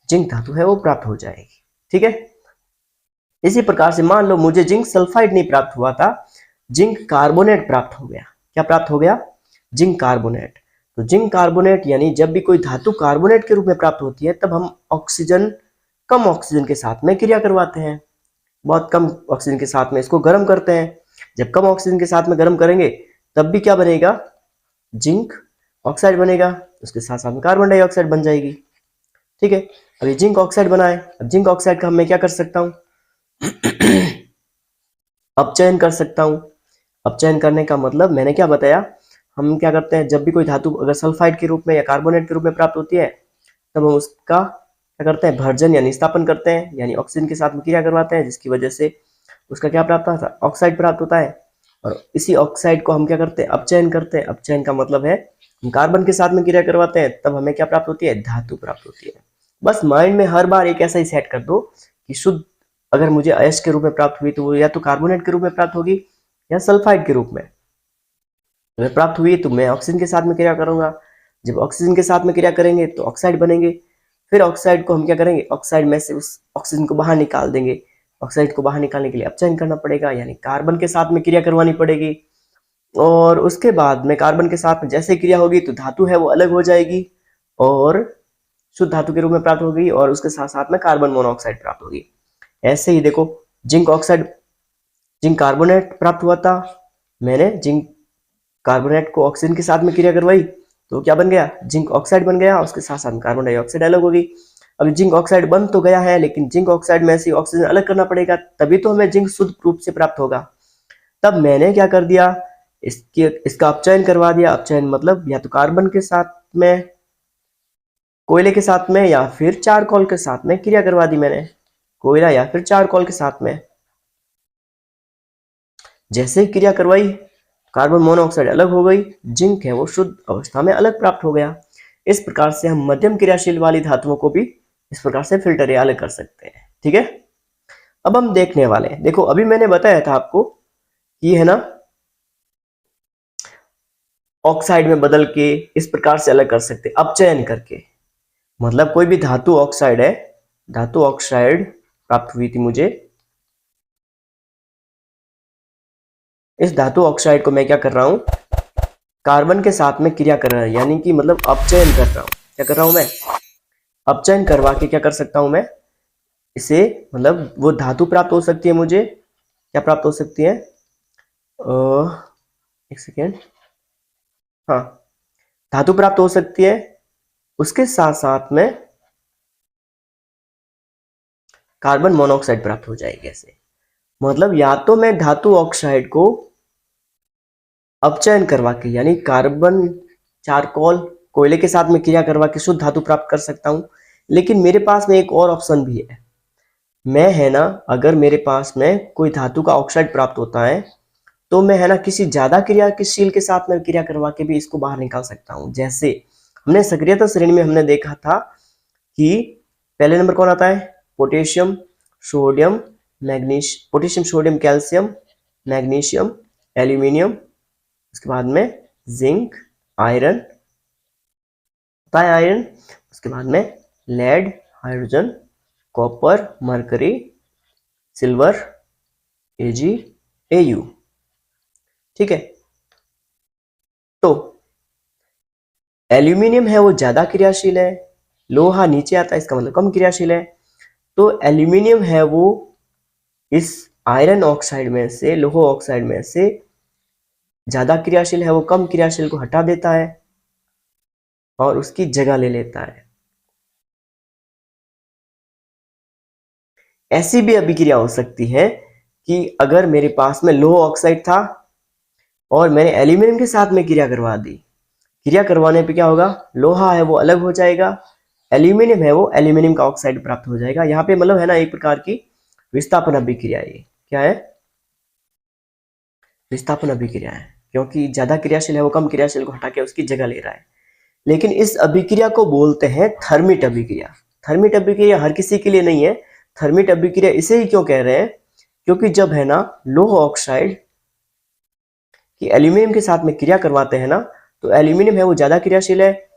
जिंक धातु है वो प्राप्त हो जाएगी। ठीक है, इसी प्रकार से मान लो मुझे जिंक सल्फाइड नहीं प्राप्त हुआ था, जिंक कार्बोनेट प्राप्त हो गया। क्या प्राप्त हो गया, जिंक कार्बोनेट। तो जिंक कार्बोनेट यानी जब भी कोई धातु कार्बोनेट के रूप में प्राप्त होती है तब हम ऑक्सीजन, कम ऑक्सीजन के साथ में क्रिया करवाते हैं, बहुत कम ऑक्सीजन के साथ में इसको गर्म करते हैं। जब कम ऑक्सीजन के साथ में गर्म करेंगे तब भी क्या बनेगा, जिंक ऑक्साइड बनेगा, उसके साथ साथ में कार्बन डाइऑक्साइड बन जाएगी। ठीक है, अब ये जिंक ऑक्साइड बना है, अब जिंक ऑक्साइड का मैं क्या कर सकता हूँ, अपचयन कर सकता हूँ। अपचयन करने का मतलब मैंने क्या बताया, हम क्या करते हैं जब भी कोई धातु अगर सल्फाइड के रूप में या कार्बोनेट के रूप में प्राप्त होती है तब हम उसका क्या करते हैं, भर्जन यानी स्थापन करते हैं, यानी ऑक्सीजन के साथ में क्रिया करवाते हैं, जिसकी वजह से उसका क्या प्राप्त होता है, ऑक्साइड प्राप्त होता है। और इसी ऑक्साइड को हम क्या करते हैं, अपचयन करते हैं। अपचयन का मतलब है हम कार्बन के साथ में क्रिया करवाते हैं तब हमें क्या प्राप्त होती है, धातु प्राप्त होती है। बस माइंड में हर बार एक ऐसा ही सेट कर दो कि शुद्ध अगर मुझे अयस्क के रूप में प्राप्त हुई तो वो या तो कार्बोनेट के रूप में प्राप्त होगी या सल्फाइड के रूप में अगर प्राप्त हुई तो मैं ऑक्सीजन के साथ में क्रिया करूंगा। जब ऑक्सीजन के साथ में क्रिया करेंगे तो ऑक्साइड बनेंगे, फिर ऑक्साइड को हम क्या करेंगे, ऑक्साइड में से उस ऑक्सीजन को बाहर निकाल देंगे। ऑक्साइड को बाहर निकालने के लिए अपचयन करना पड़ेगा, यानी कार्बन के साथ में क्रिया करवानी पड़ेगी। और उसके बाद में कार्बन के साथ में जैसे क्रिया होगी तो धातु है वो अलग हो जाएगी और शुद्ध धातु के रूप में प्राप्त होगी और उसके साथ साथ में कार्बन मोनोऑक्साइड प्राप्त होगी। ऐसे ही देखो, जिंक ऑक्साइड, जिंक कार्बोनेट प्राप्त हुआ था, मैंने जिंक कार्बोनेट को ऑक्सीजन के साथ में क्रिया करवाई तो क्या बन गया, जिंक ऑक्साइड बन गया, उसके साथ साथ कार्बन डाइऑक्साइड अलग हो गई। अभी जिंक ऑक्साइड बन तो गया है लेकिन जिंक ऑक्साइड में से ऑक्सीजन अलग करना पड़ेगा तभी तो हमें जिंक शुद्ध रूप से प्राप्त होगा। तब मैंने क्या कर दिया, इसका अपचयन करवा दिया। अपचयन मतलब या तो कार्बन के साथ में, कोयले के साथ में या फिर चारकोल के साथ में क्रिया करवा दी मैंने, कोयला या फिर चारकोल के साथ में। जैसे ही क्रिया करवाई कार्बन मोनोऑक्साइड अलग हो गई, जिंक है वो शुद्ध अवस्था में अलग प्राप्त हो गया। इस प्रकार से हम मध्यम क्रियाशील वाली धातुओं को भी इस प्रकार से फिल्टर या अलग कर सकते हैं। ठीक है, अब हम देखने वाले हैं, देखो अभी मैंने बताया था आपको कि है ना ऑक्साइड में बदल के इस प्रकार से अलग कर सकते हैं अपचयन करके। मतलब कोई भी धातु ऑक्साइड है, धातु ऑक्साइड प्राप्त हुई थी मुझे, इस धातु ऑक्साइड को मैं क्या कर रहा हूं, कार्बन के साथ में क्रिया कर रहा है, यानी कि मतलब अपचयन कर रहा हूं। क्या कर रहा हूं मैं, अपचयन करवा के क्या कर सकता हूं मैं इसे, मतलब वो धातु प्राप्त हो सकती है मुझे, क्या प्राप्त हो सकती है, एक सेकेंड, हाँ धातु प्राप्त हो सकती है, उसके साथ साथ में कार्बन मोनोऑक्साइड प्राप्त हो जाएगी। ऐसे मतलब या तो मैं धातु ऑक्साइड को अपचयन करवा के यानी कार्बन, चारकोल, कोयले के साथ में क्रिया करवा के शुद्ध धातु प्राप्त कर सकता हूं। लेकिन मेरे पास में एक और ऑप्शन भी है, मैं है ना अगर मेरे पास में कोई धातु का ऑक्साइड प्राप्त होता है तो मैं है ना किसी ज्यादा क्रियाशील के साथ में क्रिया करवा के भी इसको बाहर निकाल सकता हूं। जैसे हमने सक्रियता श्रेणी में हमने देखा था कि पहले नंबर कौन आता है, potassium, sodium, magnesium, potassium, sodium, calcium, magnesium, aluminium, उसके बाद में जिंक, आयरन, आयरन, उसके बाद में lead, hydrogen, copper, mercury, silver, Ag, Au. ठीक है, तो एल्यूमिनियम है वो ज्यादा क्रियाशील है, लोहा नीचे आता है इसका मतलब कम क्रियाशील है। तो एल्यूमिनियम है वो इस आयरन ऑक्साइड में से, लोह ऑक्साइड में से ज्यादा क्रियाशील है, वो कम क्रियाशील को हटा देता है और उसकी जगह ले लेता है। ऐसी भी अभिक्रिया हो सकती है कि अगर मेरे पास में लोह ऑक्साइड था और मैंने एल्यूमिनियम के साथ में क्रिया करवा दी, क्रिया करवाने पे क्या होगा, लोहा है वो अलग हो जाएगा, एल्यूमिनियम है वो एल्यूमिनियम का ऑक्साइड प्राप्त हो जाएगा। यहाँ पे मतलब है ना एक प्रकार की विस्थापन अभिक्रिया है। ये क्या है, विस्थापन अभिक्रिया है, क्योंकि ज्यादा क्रियाशील है वो कम क्रियाशील को हटा के उसकी जगह ले रहा है। लेकिन इस अभिक्रिया को बोलते हैं थर्मिट अभिक्रिया। थर्मिट अभिक्रिया हर किसी के लिए नहीं है। थर्मिट अभिक्रिया इसे ही क्यों कह रहे हैं, क्योंकि जब है ना लोह ऑक्साइड की एल्यूमिनियम के साथ में क्रिया करवाते हैं ना, तो एल्यूमिनियम है वो ज्यादा क्रियाशील है,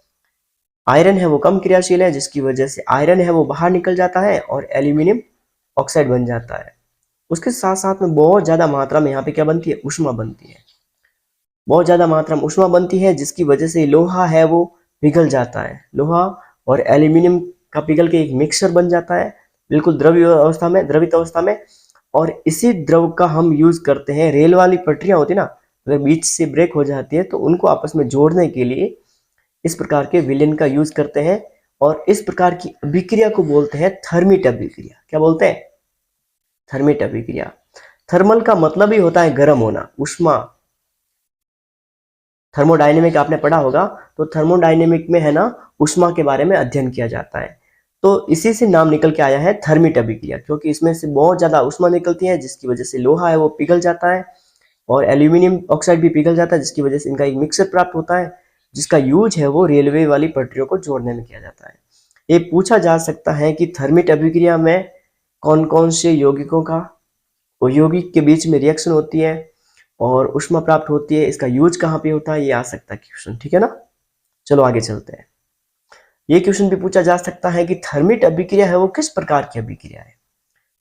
आयरन है वो कम क्रियाशील है, जिसकी वजह से आयरन है वो बाहर निकल जाता है और एल्यूमिनियम ऑक्साइड बन जाता है। उसके साथ साथ में बहुत ज्यादा मात्रा में यहाँ पे क्या बनती है, ऊष्मा बनती है। बहुत ज्यादा मात्रा में ऊष्मा बनती है, जिसकी वजह से लोहा है वो पिघल जाता है। लोहा और एल्यूमिनियम का पिघल के एक मिक्सचर बन जाता है, बिल्कुल द्रव्य अवस्था में, द्रवित अवस्था में। और इसी द्रव का हम यूज करते हैं, रेल वाली पटरियां होती ना, अगर बीच से ब्रेक हो जाती है तो उनको आपस में जोड़ने के लिए इस प्रकार के विलयन का यूज करते हैं। और इस प्रकार की अभिक्रिया को बोलते हैं थर्मिट अभिक्रिया। क्या बोलते हैं, थर्मिट अभिक्रिया। थर्मल का मतलब ही होता है गर्म होना, उष्मा। थर्मोडायनेमिक आपने पढ़ा होगा, तो थर्मोडायनेमिक में है ना उष्मा के बारे में अध्ययन किया जाता है। तो इसी से नाम निकल के आया है थर्मिट अभिक्रिया, क्योंकि इसमें से बहुत ज्यादा उष्मा निकलती है, जिसकी वजह से लोहा है वो पिघल जाता है और एल्यूमिनियम ऑक्साइड भी पिघल जाता है, जिसकी वजह से इनका एक मिक्सर प्राप्त होता है, जिसका यूज है वो रेलवे वाली पटरियों को जोड़ने में किया जाता है। ये पूछा जा सकता है कि थर्मिट अभिक्रिया में कौन कौन से यौगिकों का यौगिक के बीच में रिएक्शन होती है और ऊष्मा प्राप्त होती है, इसका यूज कहाँ पे होता है, ये आ सकता है क्वेश्चन। ठीक है ना, चलो आगे चलते हैं। ये क्वेश्चन भी पूछा जा सकता है कि थर्मिट अभिक्रिया है वो किस प्रकार की अभिक्रिया है।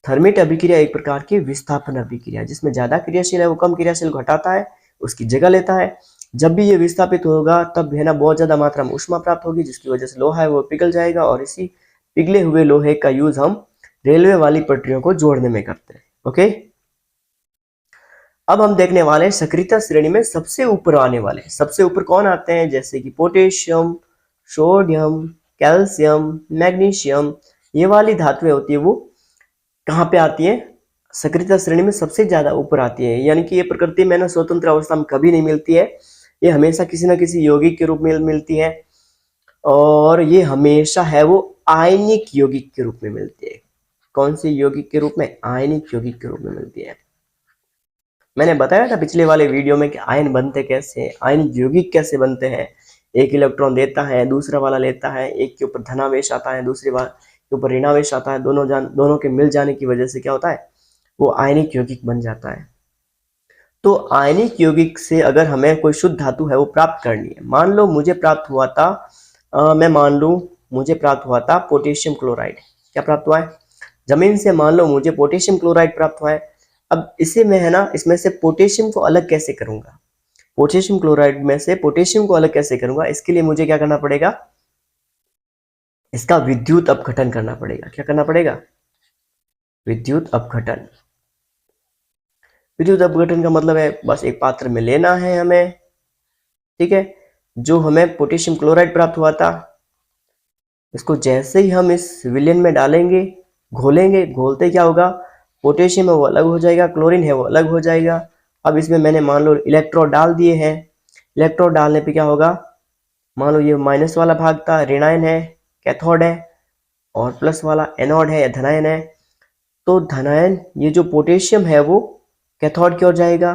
थर्मिट अभिक्रिया एक प्रकार की विस्थापन अभिक्रिया, जिसमें ज्यादा क्रियाशील है वो कम क्रियाशील को हटाता है, उसकी जगह लेता है। जब भी ये विस्थापित होगा तब है ना बहुत ज्यादा मात्रा में ऊष्मा प्राप्त होगी, जिसकी वजह से लोहा है वो पिघल जाएगा और इसी पिघले हुए लोहे का यूज हम रेलवे वाली पटरियों को जोड़ने में करते हैं। ओके, अब हम देखने वाले हैं सक्रियता श्रेणी में सबसे ऊपर आने वाले। सबसे ऊपर कौन आते हैं, जैसे कि पोटेशियम, सोडियम, कैल्शियम, मैग्नीशियम, ये वाली धातुएं होती है वो कहाँ पे आती है, सक्रियता श्रेणी में सबसे ज्यादा ऊपर आती है। यानी कि ये प्रकृति में ना स्वतंत्र अवस्था में कभी नहीं मिलती है, ये हमेशा किसी न किसी यौगिक के रूप में मिलती है, और ये हमेशा है वो आयनिक यौगिक के रूप में मिलती है। कौन सी यौगिक के रूप में, आयनिक यौगिक के रूप में मिलती है। मैंने बताया था पिछले वाले वीडियो में कि आयन बनते कैसे, आयनिक यौगिक कैसे बनते हैं। एक इलेक्ट्रॉन देता है, दूसरा वाला लेता है, एक के ऊपर धनावेश आता है, दूसरे वाले के ऊपर ऋणावेश आता है, दोनों के मिल जाने की वजह से क्या होता है, वो आयनिक यौगिक बन जाता है। तो आयनिक यौगिक से अगर हमें कोई शुद्ध धातु है वो प्राप्त करनी है, मान लो मुझे प्राप्त हुआ था मैं मान लूं मुझे प्राप्त हुआ था पोटेशियम क्लोराइड। क्या प्राप्त हुआ है, जमीन से मान लो मुझे पोटेशियम क्लोराइड प्राप्त हुआ है। अब इसे मैं है ना इसमें से पोटेशियम को अलग कैसे करूंगा, पोटेशियम क्लोराइड में से पोटेशियम को अलग कैसे करूंगा, इसके लिए मुझे क्या करना पड़ेगा, इसका विद्युत अपघटन करना पड़ेगा। क्या करना पड़ेगा, विद्युत अपघटन। विद्युत अपघटन का मतलब है बस एक पात्र में लेना है हमें, ठीक है, जो हमें पोटेशियम क्लोराइड प्राप्त हुआ था, इसको जैसे ही हम इस विलयन में डालेंगे, घोलेंगे, घोलते क्या होगा, पोटेशियम है वो अलग हो जाएगा, क्लोरीन है वो अलग हो जाएगा। अब इसमें मैंने मान लो इलेक्ट्रोड डाल दिए हैं, इलेक्ट्रोड डालने पे क्या होगा, मान लो ये माइनस वाला भाग था ऋणायन है, कैथोड है, और प्लस वाला एनोड है या धनायन है। तो धनायन ये जो पोटेशियम है वो कैथोड की ओर जाएगा,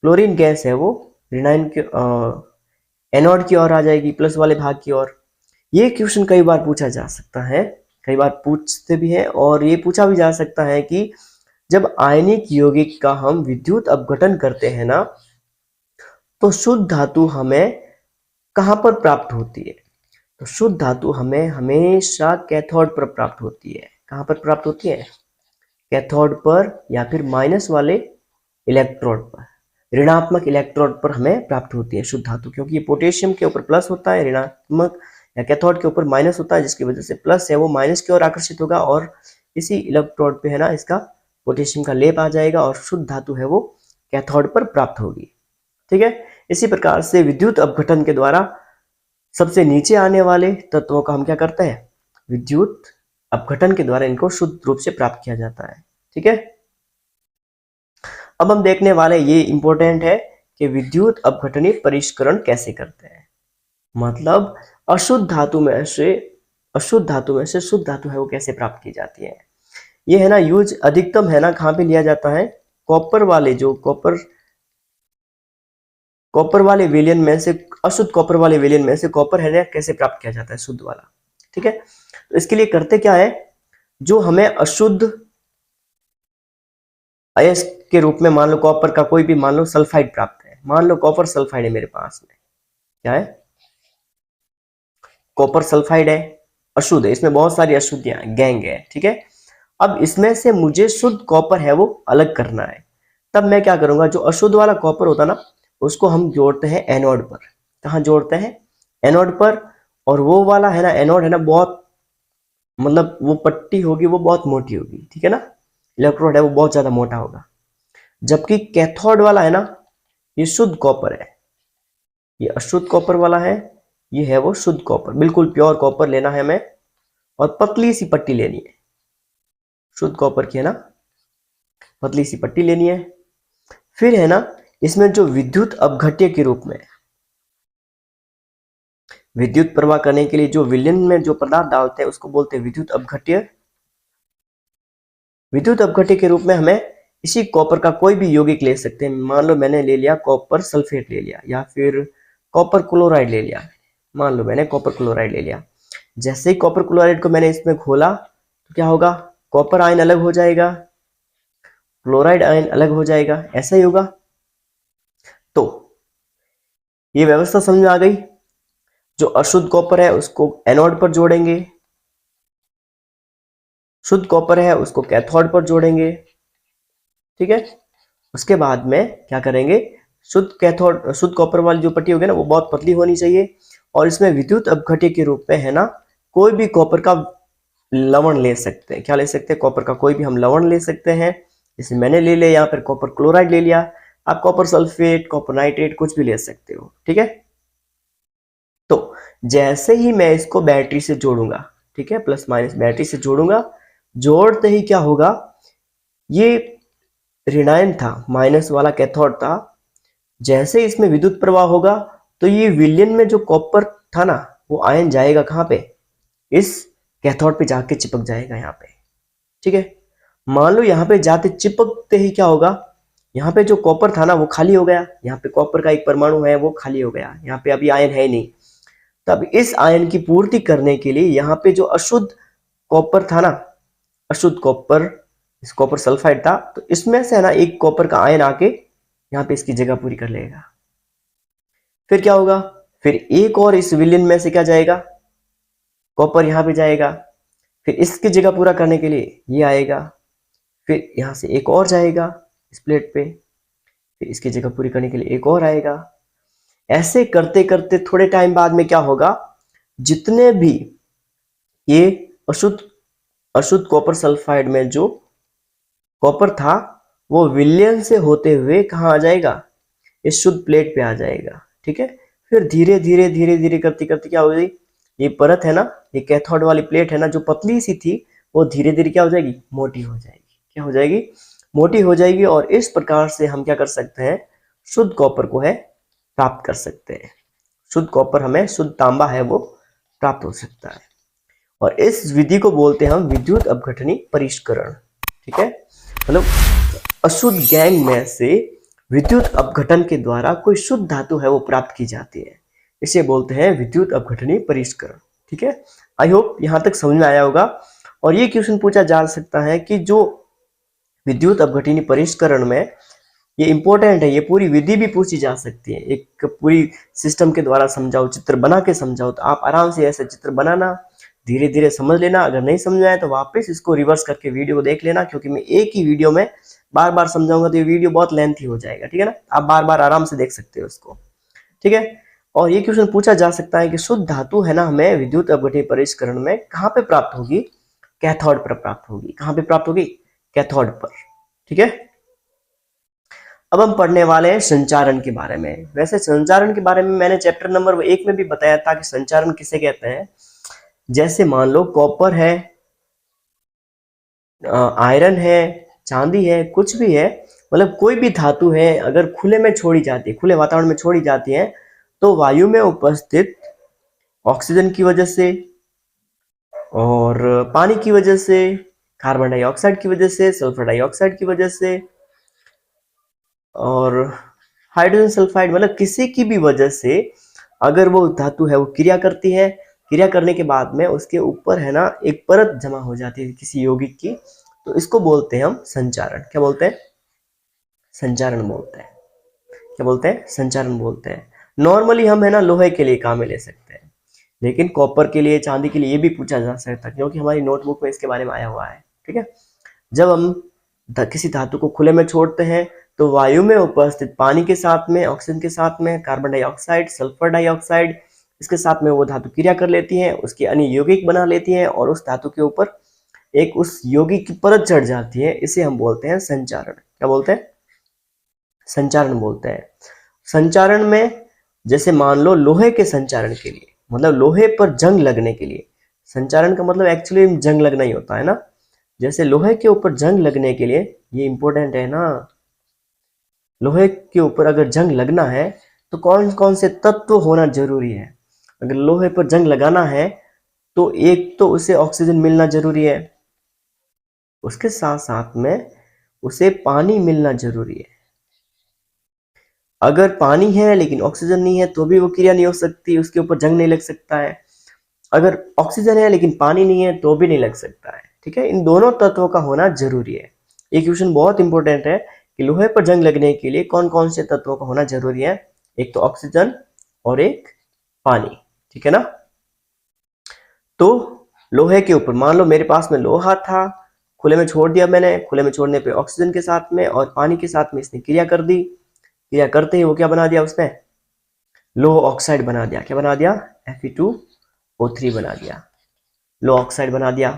क्लोरीन गैस है वो ऋणायन की एनोड की ओर आ जाएगी, प्लस वाले भाग की ओर। ये क्वेश्चन कई बार पूछा जा सकता है, कई बार पूछते भी हैं, और ये पूछा भी जा सकता है कि जब आयनिक यौगिक का हम विद्युत अपघटन करते हैं ना, तो शुद्ध धातु हमें कहां पर प्राप्त होती है, तो शुद्ध धातु हमें हमेशा कैथोड पर प्राप्त होती है। कहां पर प्राप्त होती है, कैथोड पर या फिर माइनस वाले इलेक्ट्रोड पर, ऋणात्मक इलेक्ट्रोड पर हमें प्राप्त होती है शुद्ध धातु, क्योंकि ये पोटेशियम के ऊपर प्लस होता है, ऋणात्मक या कैथोड के ऊपर माइनस होता है, जिसकी वजह से प्लस है वो माइनस की ओर आकर्षित होगा और इसी इलेक्ट्रोड पे है ना इसका पोटेशियम का लेप आ जाएगा और शुद्ध धातु है वो कैथोड पर प्राप्त होगी। ठीक है, इसी प्रकार से विद्युत अपघटन के द्वारा सबसे नीचे आने वाले तत्वों का हम क्या करते हैं, विद्युत अपघटन के द्वारा इनको शुद्ध रूप से प्राप्त किया जाता है। ठीक है, अब हम देखने वाले, ये इंपॉर्टेंट है कि विद्युत अपघटनीय परिष्करण कैसे करते हैं। मतलब अशुद्ध धातु में से शुद्ध धातु है वो कैसे प्राप्त की जाती है। ये है ना यूज अधिकतम है ना कहाँ पे लिया जाता है, कॉपर वाले जो कॉपर वाले विलयन में से, अशुद्ध कॉपर वाले विलयन में से कॉपर है ना कैसे प्राप्त किया जाता है, शुद्ध वाला। ठीक है, तो इसके लिए करते क्या है, जो हमें अशुद्ध अयस्क के रूप में मान लो कॉपर का कोई भी मान लो सल्फाइड प्राप्त है, मान लो कॉपर सल्फाइड है मेरे पास में, क्या है, कॉपर सल्फाइड है, अशुद्ध है, इसमें बहुत सारी अशुद्धियां गैंग है। ठीक है, अब इसमें से मुझे शुद्ध कॉपर है वो अलग करना है, तब मैं क्या करूंगा, जो अशुद्ध वाला कॉपर होता ना उसको हम जोड़ते हैं एनोड पर। कहाँ जोड़ते हैं, एनोड पर। और वो वाला है ना एनोड है ना बहुत, मतलब वो पट्टी होगी वो बहुत मोटी होगी, ठीक है ना, इलेक्ट्रोड है वो बहुत ज्यादा मोटा होगा। जबकि कैथोड वाला है ना ये शुद्ध कॉपर है, ये अशुद्ध कॉपर वाला है, ये है वो शुद्ध कॉपर, बिल्कुल प्योर कॉपर लेना है हमें, और पतली सी पट्टी लेनी है, शुद्ध कॉपर की है ना पतली सी पट्टी लेनी है। फिर है ना इसमें जो विद्युत अपघट्य के रूप में विद्युत प्रवाह करने के लिए जो विलयन में जो पदार्थ डालते हैं उसको बोलते हैं विद्युत अपघट्य। विद्युत अपघट्य के रूप में हमें इसी कॉपर का कोई भी यौगिक ले सकते हैं, मान लो मैंने ले लिया कॉपर सल्फेट ले लिया, या फिर कॉपर क्लोराइड ले लिया, मान लो मैंने कॉपर क्लोराइड ले लिया। जैसे ही कॉपर क्लोराइड को मैंने इसमें घोला तो क्या होगा, कॉपर आयन अलग हो जाएगा, क्लोराइड आयन अलग हो जाएगा, ऐसा ही होगा। तो ये व्यवस्था समझ में आ गई। जो अशुद्ध कॉपर है उसको एनोड पर जोड़ेंगे, शुद्ध कॉपर है उसको कैथोड पर जोड़ेंगे। ठीक है, उसके बाद में क्या करेंगे, शुद्ध कॉपर वाली जो पट्टी होगी ना वो बहुत पतली होनी चाहिए, और इसमें विद्युत अपघट्य के रूप में है ना कोई भी कॉपर का लवण ले सकते हैं। क्या ले सकते हैं, कॉपर का कोई भी हम लवण ले सकते हैं। जैसे मैंने ले लिया यहाँ पर कॉपर क्लोराइड ले लिया, आप कॉपर सल्फेट, कॉपर नाइट्रेट कुछ भी ले सकते हो। ठीक है, तो जैसे ही मैं इसको बैटरी से जोड़ूंगा, ठीक है, प्लस माइनस बैटरी से जोड़ूंगा, जोड़ते ही क्या होगा, ये ऋणायन था, माइनस वाला कैथोड था, जैसे इसमें विद्युत प्रवाह होगा तो ये विलयन में जो कॉपर था ना वो आयन जाएगा कहाँ पे, इस कैथोड पे जाके चिपक जाएगा यहाँ पे। ठीक है, मान लो यहाँ पे जाते चिपकते ही क्या होगा, यहाँ पे जो कॉपर था ना वो खाली हो गया, यहाँ पे कॉपर का एक परमाणु है वो खाली हो गया, यहाँ पे अभी आयन है ही नहीं। तब इस आयन की पूर्ति करने के लिए यहाँ पे जो अशुद्ध कॉपर था ना, अशुद्ध कॉपर, इस कॉपर सल्फाइड था, तो इसमें से है ना एक कॉपर का आयन आके यहाँ पे इसकी जगह पूरी कर लेगा। फिर क्या होगा, फिर एक और इस विलयन में से क्या जाएगा, कॉपर यहाँ पे जाएगा, फिर इसकी जगह पूरा करने के लिए ये आएगा, फिर यहाँ से एक और जाएगा इस प्लेट पे, फिर इसकी जगह पूरी करने के लिए एक और आएगा। ऐसे करते करते थोड़े टाइम बाद में क्या होगा, जितने भी ये अशुद्ध अशुद्ध कॉपर सल्फाइड में जो कॉपर था वो विलयन से होते हुए कहाँ आ जाएगा, इस शुद्ध प्लेट पे आ जाएगा। ठीक है, फिर धीरे धीरे धीरे धीरे करते करते क्या हो गई, ये परत है ना, ये कैथोड वाली प्लेट है ना जो पतली सी थी वो धीरे धीरे क्या हो जाएगी, मोटी हो जाएगी। क्या हो जाएगी, मोटी हो जाएगी, और इस प्रकार से हम क्या कर सकते हैं, शुद्ध कॉपर को है प्राप्त कर सकते हैं। शुद्ध कॉपर हमें, शुद्ध तांबा है वो प्राप्त हो सकता है, और इस विधि को बोलते हैं हम विद्युत अपघटनीय परिष्करण। ठीक है, मतलब अशुद्ध गैंग में से विद्युत अपघटन के द्वारा कोई शुद्ध धातु है वो प्राप्त की जाती है, इसे बोलते हैं विद्युत अपघटनीय परिष्करण। ठीक है, आई होप यहां तक समझ में आया होगा। और ये क्वेश्चन पूछा जा सकता है कि जो विद्युत अपघटनीय परिष्करण में, ये इंपॉर्टेंट है, ये पूरी विधि भी पूछी जा सकती है, एक पूरी सिस्टम के द्वारा समझाओ, चित्र बना के समझाओ, तो आप आराम से ऐसे चित्र बनाना, धीरे धीरे समझ लेना। अगर नहीं समझ आए तो वापस इसको रिवर्स करके वीडियो को देख लेना, क्योंकि मैं एक ही वीडियो में बार बार समझाऊंगा तो ये वीडियो बहुत लेंथी हो जाएगा। ठीक है ना, आप बार बार आराम से देख सकते हो इसको। ठीक है, और ये क्वेश्चन पूछा जा सकता है कि शुद्ध धातु है ना हमें विद्युत अपघटनीय परिष्करण में कहाँ पे प्राप्त होगी, कैथोड पर प्राप्त होगी। कहाँ पे प्राप्त होगी, कैथोड पर। ठीक है, अब हम पढ़ने वाले हैं संचारण के बारे में। वैसे संचारण के बारे में मैंने चैप्टर नंबर 1 में भी बताया था कि संचारण किसे कहते हैं। जैसे मान लो कॉपर है, आयरन है, चांदी है, कुछ भी है, मतलब कोई भी धातु है, अगर खुले में छोड़ी जाती है, खुले वातावरण में छोड़ी जाती है, तो वायु में उपस्थित ऑक्सीजन की वजह से और पानी की वजह से, कार्बन डाइऑक्साइड की वजह से, सल्फर डाइऑक्साइड की वजह से और हाइड्रोजन सल्फाइड, मतलब किसी की भी वजह से अगर वो धातु है वो क्रिया करती है, क्रिया करने के बाद में उसके ऊपर है ना एक परत जमा हो जाती है किसी यौगिक की, तो इसको बोलते हैं हम संचारण। क्या बोलते हैं? संचारण बोलते हैं। क्या बोलते हैं? संचारण बोलते हैं। नॉर्मली हम है ना लोहे के लिए काम में ले सकते हैं, लेकिन कॉपर के लिए, चांदी के लिए ये भी पूछा जा सकता है, क्योंकि हमारी नोटबुक में इसके बारे में आया हुआ है। ठीक है, जब हम किसी धातु को खुले में छोड़ते हैं तो वायु में उपस्थित पानी के साथ में, ऑक्सीजन के साथ में, कार्बन डाइऑक्साइड, सल्फर डाइऑक्साइड, इसके साथ में वो धातु क्रिया कर लेती है, उसके अन्य यौगिक बना लेती है और उस धातु के ऊपर एक उस यौगिक की परत चढ़ जाती है। इसे हम बोलते हैं संचारण। क्या बोलते हैं? संचारण बोलते हैं। संचारण में जैसे मान लो लोहे के संचारण के लिए, मतलब लोहे पर जंग लगने के लिए, संचारण का मतलब एक्चुअली जंग लगना ही होता है ना। जैसे लोहे के ऊपर जंग लगने के लिए, ये इंपॉर्टेंट है ना, लोहे के ऊपर अगर जंग लगना है तो कौन कौन से तत्व होना जरूरी है? अगर लोहे पर जंग लगाना है तो एक तो उसे ऑक्सीजन मिलना जरूरी है, उसके साथ साथ में उसे पानी मिलना जरूरी है। अगर पानी है लेकिन ऑक्सीजन नहीं है तो भी वो क्रिया नहीं हो सकती, उसके ऊपर जंग नहीं लग सकता है। अगर ऑक्सीजन है लेकिन पानी नहीं है तो भी नहीं लग सकता है। ठीक है, इन दोनों तत्वों का होना जरूरी है। ये क्वेश्चन बहुत इंपॉर्टेंट है कि लोहे पर जंग लगने के लिए कौन कौन से तत्वों का होना जरूरी है। एक तो ऑक्सीजन और एक पानी। ठीक है ना। तो लोहे के ऊपर मान लो मेरे पास में लोहा था, खुले में छोड़ दिया मैंने, खुले में छोड़ने पे ऑक्सीजन के साथ में और पानी के साथ में इसने क्रिया कर दी। क्रिया करते ही वो क्या बना दिया? उसने लोह ऑक्साइड बना दिया। क्या बना दिया? Fe2O3 बना दिया, लोह ऑक्साइड बना दिया।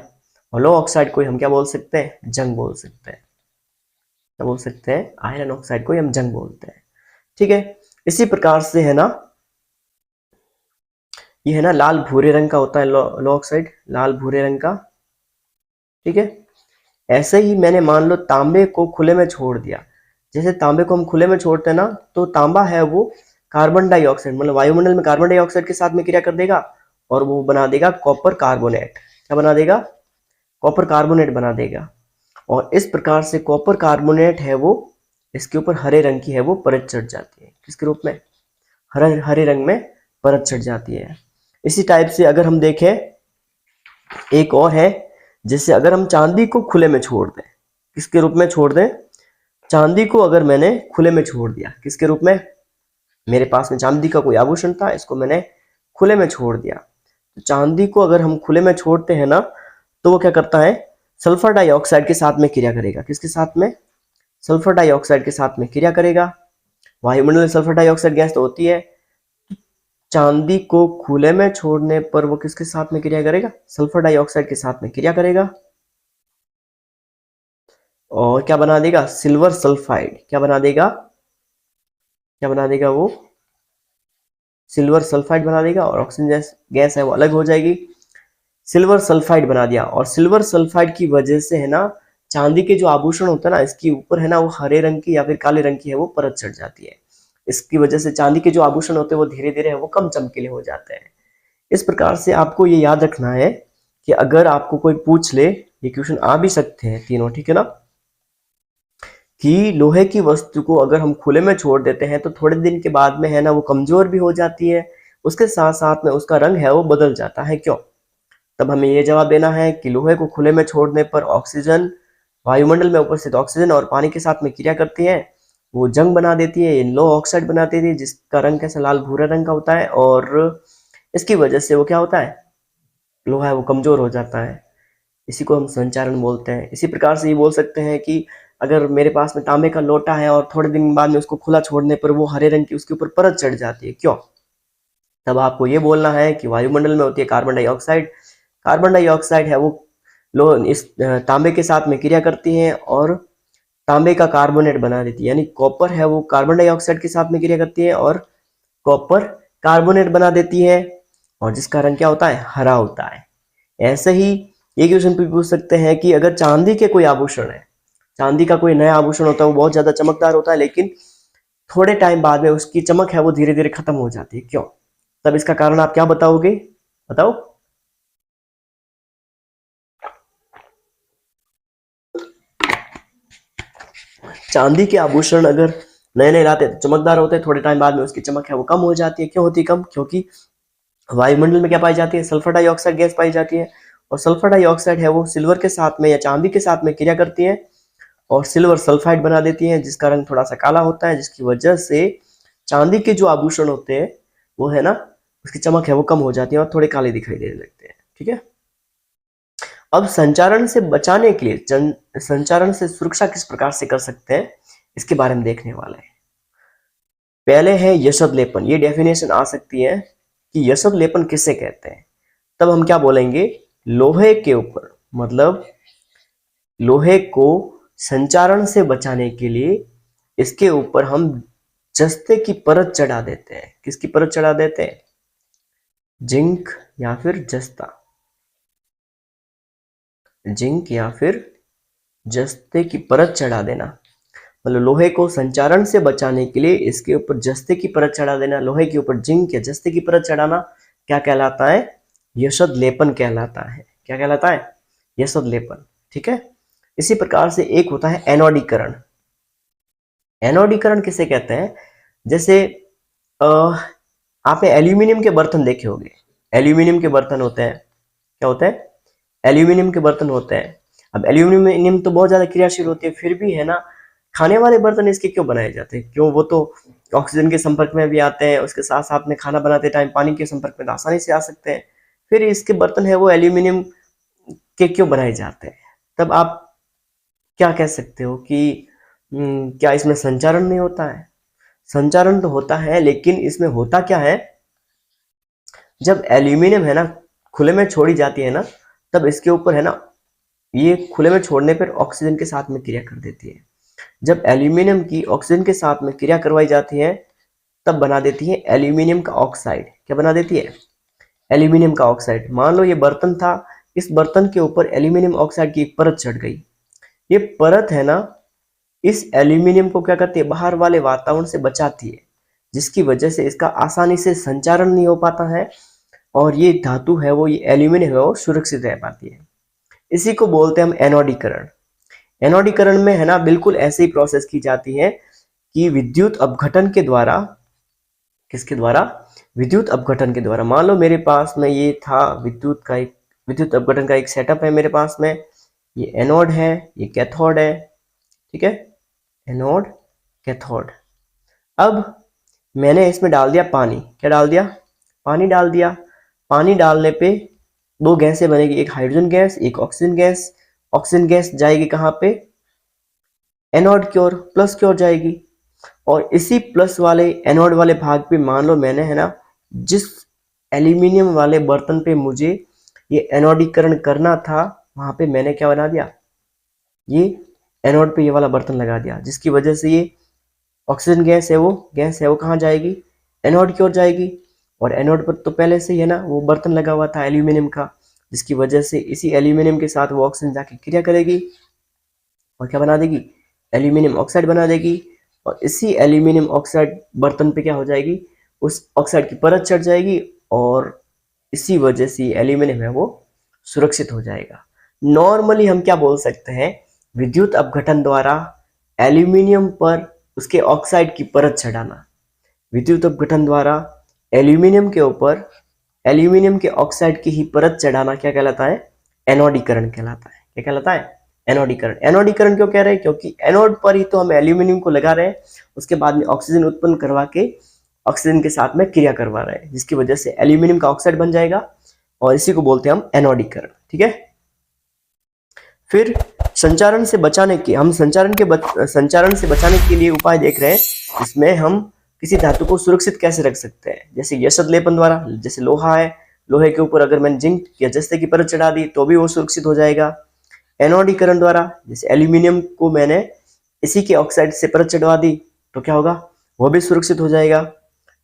और लोह ऑक्साइड को हम क्या बोल सकते हैं? जंग बोल सकते हैं। क्या बोल सकते हैं? आयरन ऑक्साइड को हम जंग बोलते हैं। ठीक है, इसी प्रकार से है ना, ये है ना लाल भूरे रंग का होता है लोह ऑक्साइड, लाल भूरे रंग का। ठीक है, ऐसे ही मैंने मान लो तांबे को खुले में छोड़ दिया। जैसे तांबे को हम खुले में छोड़ते हैं ना, तो तांबा है वो कार्बन डाइऑक्साइड, मतलब वायुमंडल में कार्बन डाइऑक्साइड के साथ में क्रिया कर देगा और वो बना देगा कॉपर कार्बोनेट। क्या बना देगा? कॉपर कार्बोनेट बना देगा। और इस प्रकार से कॉपर कार्बोनेट है वो, इसके ऊपर हरे रंग की है वो परत चढ़ जाती है। किसके रूप में? हरे हरे रंग में परत चढ़ जाती है। इसी टाइप से अगर हम देखें, एक और है, जैसे अगर हम चांदी को खुले में छोड़ दें, किसके रूप में छोड़ दें? चांदी को अगर मैंने खुले में छोड़ दिया, किसके रूप में? मेरे पास में चांदी का कोई आभूषण था, इसको मैंने खुले में छोड़ दिया। तो चांदी को अगर हम खुले में छोड़ते हैं ना, तो वो क्या करता है? सल्फर डाइऑक्साइड के साथ में क्रिया करेगा। किसके साथ में? सल्फर डाइऑक्साइड के साथ में क्रिया करेगा। वायुमंडल में सल्फर डाइऑक्साइड गैस तो होती है। चांदी को खुले में छोड़ने पर वो किसके साथ में क्रिया करेगा? सल्फर डाइऑक्साइड के साथ में क्रिया करेगा और क्या बना देगा? Silver sulphide. क्या बना देगा? क्या बना देगा वो? सिल्वर सल्फाइड बना देगा और ऑक्सीजन गैस है वो अलग हो जाएगी। सिल्वर सल्फाइड बना दिया और सिल्वर सल्फाइड की वजह से है ना, चांदी के जो आभूषण होता है ना, इसके ऊपर है ना वो हरे रंग की या फिर काले रंग की है वो परत चढ़ जाती है। इसकी वजह से चांदी के जो आभूषण होते हैं वो धीरे धीरे है वो कम चमकीले हो जाते हैं। इस प्रकार से आपको ये याद रखना है कि अगर आपको कोई पूछ ले, ये क्वेश्चन आ भी सकते हैं तीनों। ठीक है ना, कि लोहे की वस्तु को अगर हम खुले में छोड़ देते हैं तो थोड़े दिन के बाद में है ना वो कमजोर भी हो जाती है, उसके साथ साथ में उसका रंग है वो बदल जाता है। क्यों? तब हमें ये जवाब देना है कि लोहे को खुले में छोड़ने पर ऑक्सीजन, वायुमंडल में उपस्थित ऑक्सीजन और पानी के साथ में क्रिया करती है, वो जंग बना देती है, लो ऑक्साइड बना देती है, जिसका रंग कैसा लाल भूरा रंग का होता है और इसकी वजह से वो क्या होता है? लोहा है वो कमजोर हो जाता है। इसी को हम संचारण बोलते हैं। इसी प्रकार से ये बोल सकते हैं कि अगर मेरे पास में तांबे का लोटा है और थोड़े दिन बाद में उसको खुला छोड़ने पर वो हरे रंग की उसके ऊपर परत चढ़ जाती है। क्यों? तब आपको ये बोलना है कि वायुमंडल में होती है कार्बन डाइऑक्साइड, कार्बन डाइऑक्साइड है वो लो इस तांबे के साथ में क्रिया करती है और तांबे का कार्बोनेट बना देती है, यानी कॉपर है वो कार्बन डाइऑक्साइड के साथ में क्रिया करती है और कॉपर कार्बोनेट बना देती है और जिसका रंग क्या होता है? हरा होता है। ऐसे ही ये क्वेश्चन भी पूछ सकते हैं कि अगर चांदी के कोई आभूषण है, चांदी का कोई नया आभूषण होता है, वो बहुत ज्यादा चमकदार होता है, लेकिन थोड़े टाइम बाद में उसकी चमक है वो धीरे धीरे खत्म हो जाती है, क्यों? तब इसका कारण आप क्या बताओगे? बताओ। चांदी के आभूषण अगर नए नए लाते तो चमकदार होते हैं, थोड़े टाइम बाद में उसकी चमक है वो कम हो जाती है। क्यों होती है कम? क्योंकि वायुमंडल में क्या पाई जाती है? सल्फर डाइऑक्साइड गैस पाई जाती है, और सल्फर डाइऑक्साइड है वो सिल्वर के साथ में या चांदी के साथ में क्रिया करती है और सिल्वर सल्फाइड बना देती है, जिसका रंग थोड़ा सा काला होता है, जिसकी वजह से चांदी के जो आभूषण होते हैं वो है ना, उसकी चमक है वो कम हो जाती है और थोड़े काले दिखाई देने लगते हैं। ठीक है। अब संचारण से बचाने के लिए, संचारण से सुरक्षा किस प्रकार से कर सकते हैं, इसके बारे में देखने वाले हैं। पहले है यशोद लेपन। ये डेफिनेशन आ सकती है कि यशोद लेपन किसे कहते हैं। तब हम क्या बोलेंगे? लोहे के ऊपर, मतलब लोहे को संचारण से बचाने के लिए इसके ऊपर हम जस्ते की परत चढ़ा देते हैं। किसकी परत चढ़ा देते हैं? जिंक या फिर जस्ता, जिंक या फिर जस्ते की परत चढ़ा देना। मतलब लोहे को संचारण से बचाने के लिए इसके ऊपर जस्ते की परत चढ़ा देना, लोहे के ऊपर जिंक या जस्ते की परत चढ़ाना क्या कहलाता है? यशोद लेपन कहलाता है। क्या कहलाता है? यशोद लेपन। ठीक है। इसी प्रकार से एक होता है एनोडीकरण। एनोडीकरण किसे कहते हैं? जैसे आपने एल्यूमिनियम के बर्तन देखे होंगे। एल्यूमिनियम के बर्तन होते हैं, क्या होते हैं? एल्यूमिनियम के बर्तन होते हैं। अब एल्यूमिनियम तो बहुत ज्यादा क्रियाशील होती है, फिर भी है ना, खाने वाले बर्तन इसके क्यों बनाए जाते हैं? क्यों? वो तो ऑक्सीजन के संपर्क में भी आते हैं, उसके साथ साथ में खाना बनाते टाइम पानी के संपर्क में आसानी से आ सकते हैं। फिर इसके बर्तन है वो एल्यूमिनियम के क्यों बनाए जाते हैं? तब आप क्या कह सकते हो कि क्या इसमें संचारण नहीं होता है? संचारण तो होता है, लेकिन इसमें होता क्या है, जब एल्यूमिनियम है ना खुले में छोड़ी जाती है ना, तब इसके ऊपर है ना, ये खुले में छोड़ने पर ऑक्सीजन के साथ में क्रिया कर देती है। जब एल्यूमिनियम की ऑक्सीजन के साथ में क्रिया करवाई जाती है, तब बना देती है एल्यूमिनियम का ऑक्साइड। क्या बना देती है? एल्यूमिनियम का ऑक्साइड। मान लो ये बर्तन था, इस बर्तन के ऊपर एल्यूमिनियम ऑक्साइड की एक परत चढ़ गई। ये परत है ना, इस एल्यूमिनियम को क्या करती है? बाहर वाले वातावरण से बचाती है, जिसकी वजह से इसका आसानी से संचारण नहीं हो पाता है, और ये धातु है वो, ये एल्यूमिनियम है वो सुरक्षित रह पाती है। इसी को बोलते हैं हम एनोडीकरण। एनोडीकरण में है ना बिल्कुल ऐसे ही प्रोसेस की जाती है कि विद्युत अपघटन के द्वारा, किसके द्वारा? विद्युत अपघटन के द्वारा। मान लो मेरे पास में ये था विद्युत अपघटन का एक सेटअप है मेरे पास में, ये एनोड है, ये कैथोड है। ठीक है, एनोड कैथोड। अब मैंने इसमें डाल दिया पानी। क्या डाल दिया? पानी डाल दिया। पानी डालने पे दो गैसें बनेगी, एक हाइड्रोजन गैस, एक ऑक्सीजन गैस। ऑक्सीजन गैस जाएगी कहाँ पे? एनोड की ओर, प्लस की ओर जाएगी। और इसी प्लस वाले एनोड वाले भाग पे मान लो मैंने है ना, जिस एल्यूमिनियम वाले बर्तन पे मुझे ये एनोडीकरण करना था, वहां पे मैंने क्या बना दिया? ये एनोड पे ये वाला बर्तन लगा दिया, जिसकी वजह से ये ऑक्सीजन गैस है वो कहाँ जाएगी? एनोड की ओर जाएगी। और एनोड पर तो पहले से ही है ना वो बर्तन लगा हुआ था एल्यूमिनियम का, जिसकी वजह से इसी एल्यूमिनियम के साथ वो ऑक्सीजन जाके क्रिया करेगी और क्या बना देगी? एल्यूमिनियम ऑक्साइड बना देगी। और इसी एल्यूमिनियम ऑक्साइड बर्तन पे क्या हो जाएगी? उस ऑक्साइड की परत चढ़ जाएगी, और इसी वजह से एल्यूमिनियम है वो सुरक्षित हो जाएगा। नॉर्मली हम क्या बोल सकते हैं? विद्युत अपघटन द्वारा एल्यूमिनियम पर उसके ऑक्साइड की परत चढ़ाना। विद्युत अपघटन द्वारा एल्यूमिनियम के ऊपर एल्यूमिनियम के ऑक्साइड की ही परत चढ़ाना क्या कहलाता है? एनोडीकरण कहलाता है। क्या कहलाता है? एनोडीकरण। एनोडीकरण क्यों कह रहे हैं? क्योंकि एनोड पर ही तो हम एल्यूमिनियम को लगा रहे हैं, उसके बाद में ऑक्सीजन उत्पन्न करवा के ऑक्सीजन के साथ में क्रिया करवा रहे हैं, जिसकी वजह से एल्यूमिनियम का ऑक्साइड बन जाएगा, और इसी को बोलते हैं हम एनोडीकरण। ठीक है। फिर संचारण से बचाने के, हम संचारण से बचाने के लिए उपाय देख रहे हैं। इसमें हम किसी धातु को सुरक्षित कैसे रख सकते हैं? जैसे यशोद लेपन द्वारा, जैसे लोहा है, लोहे के ऊपर अगर मैंने जिंक या जस्ते की परत चढ़ा दी तो भी वो सुरक्षित हो जाएगा। एनोडीकरण द्वारा, जैसे एल्यूमिनियम को मैंने इसी के ऑक्साइड से परत चढ़वा दी तो क्या होगा? वो भी सुरक्षित हो जाएगा।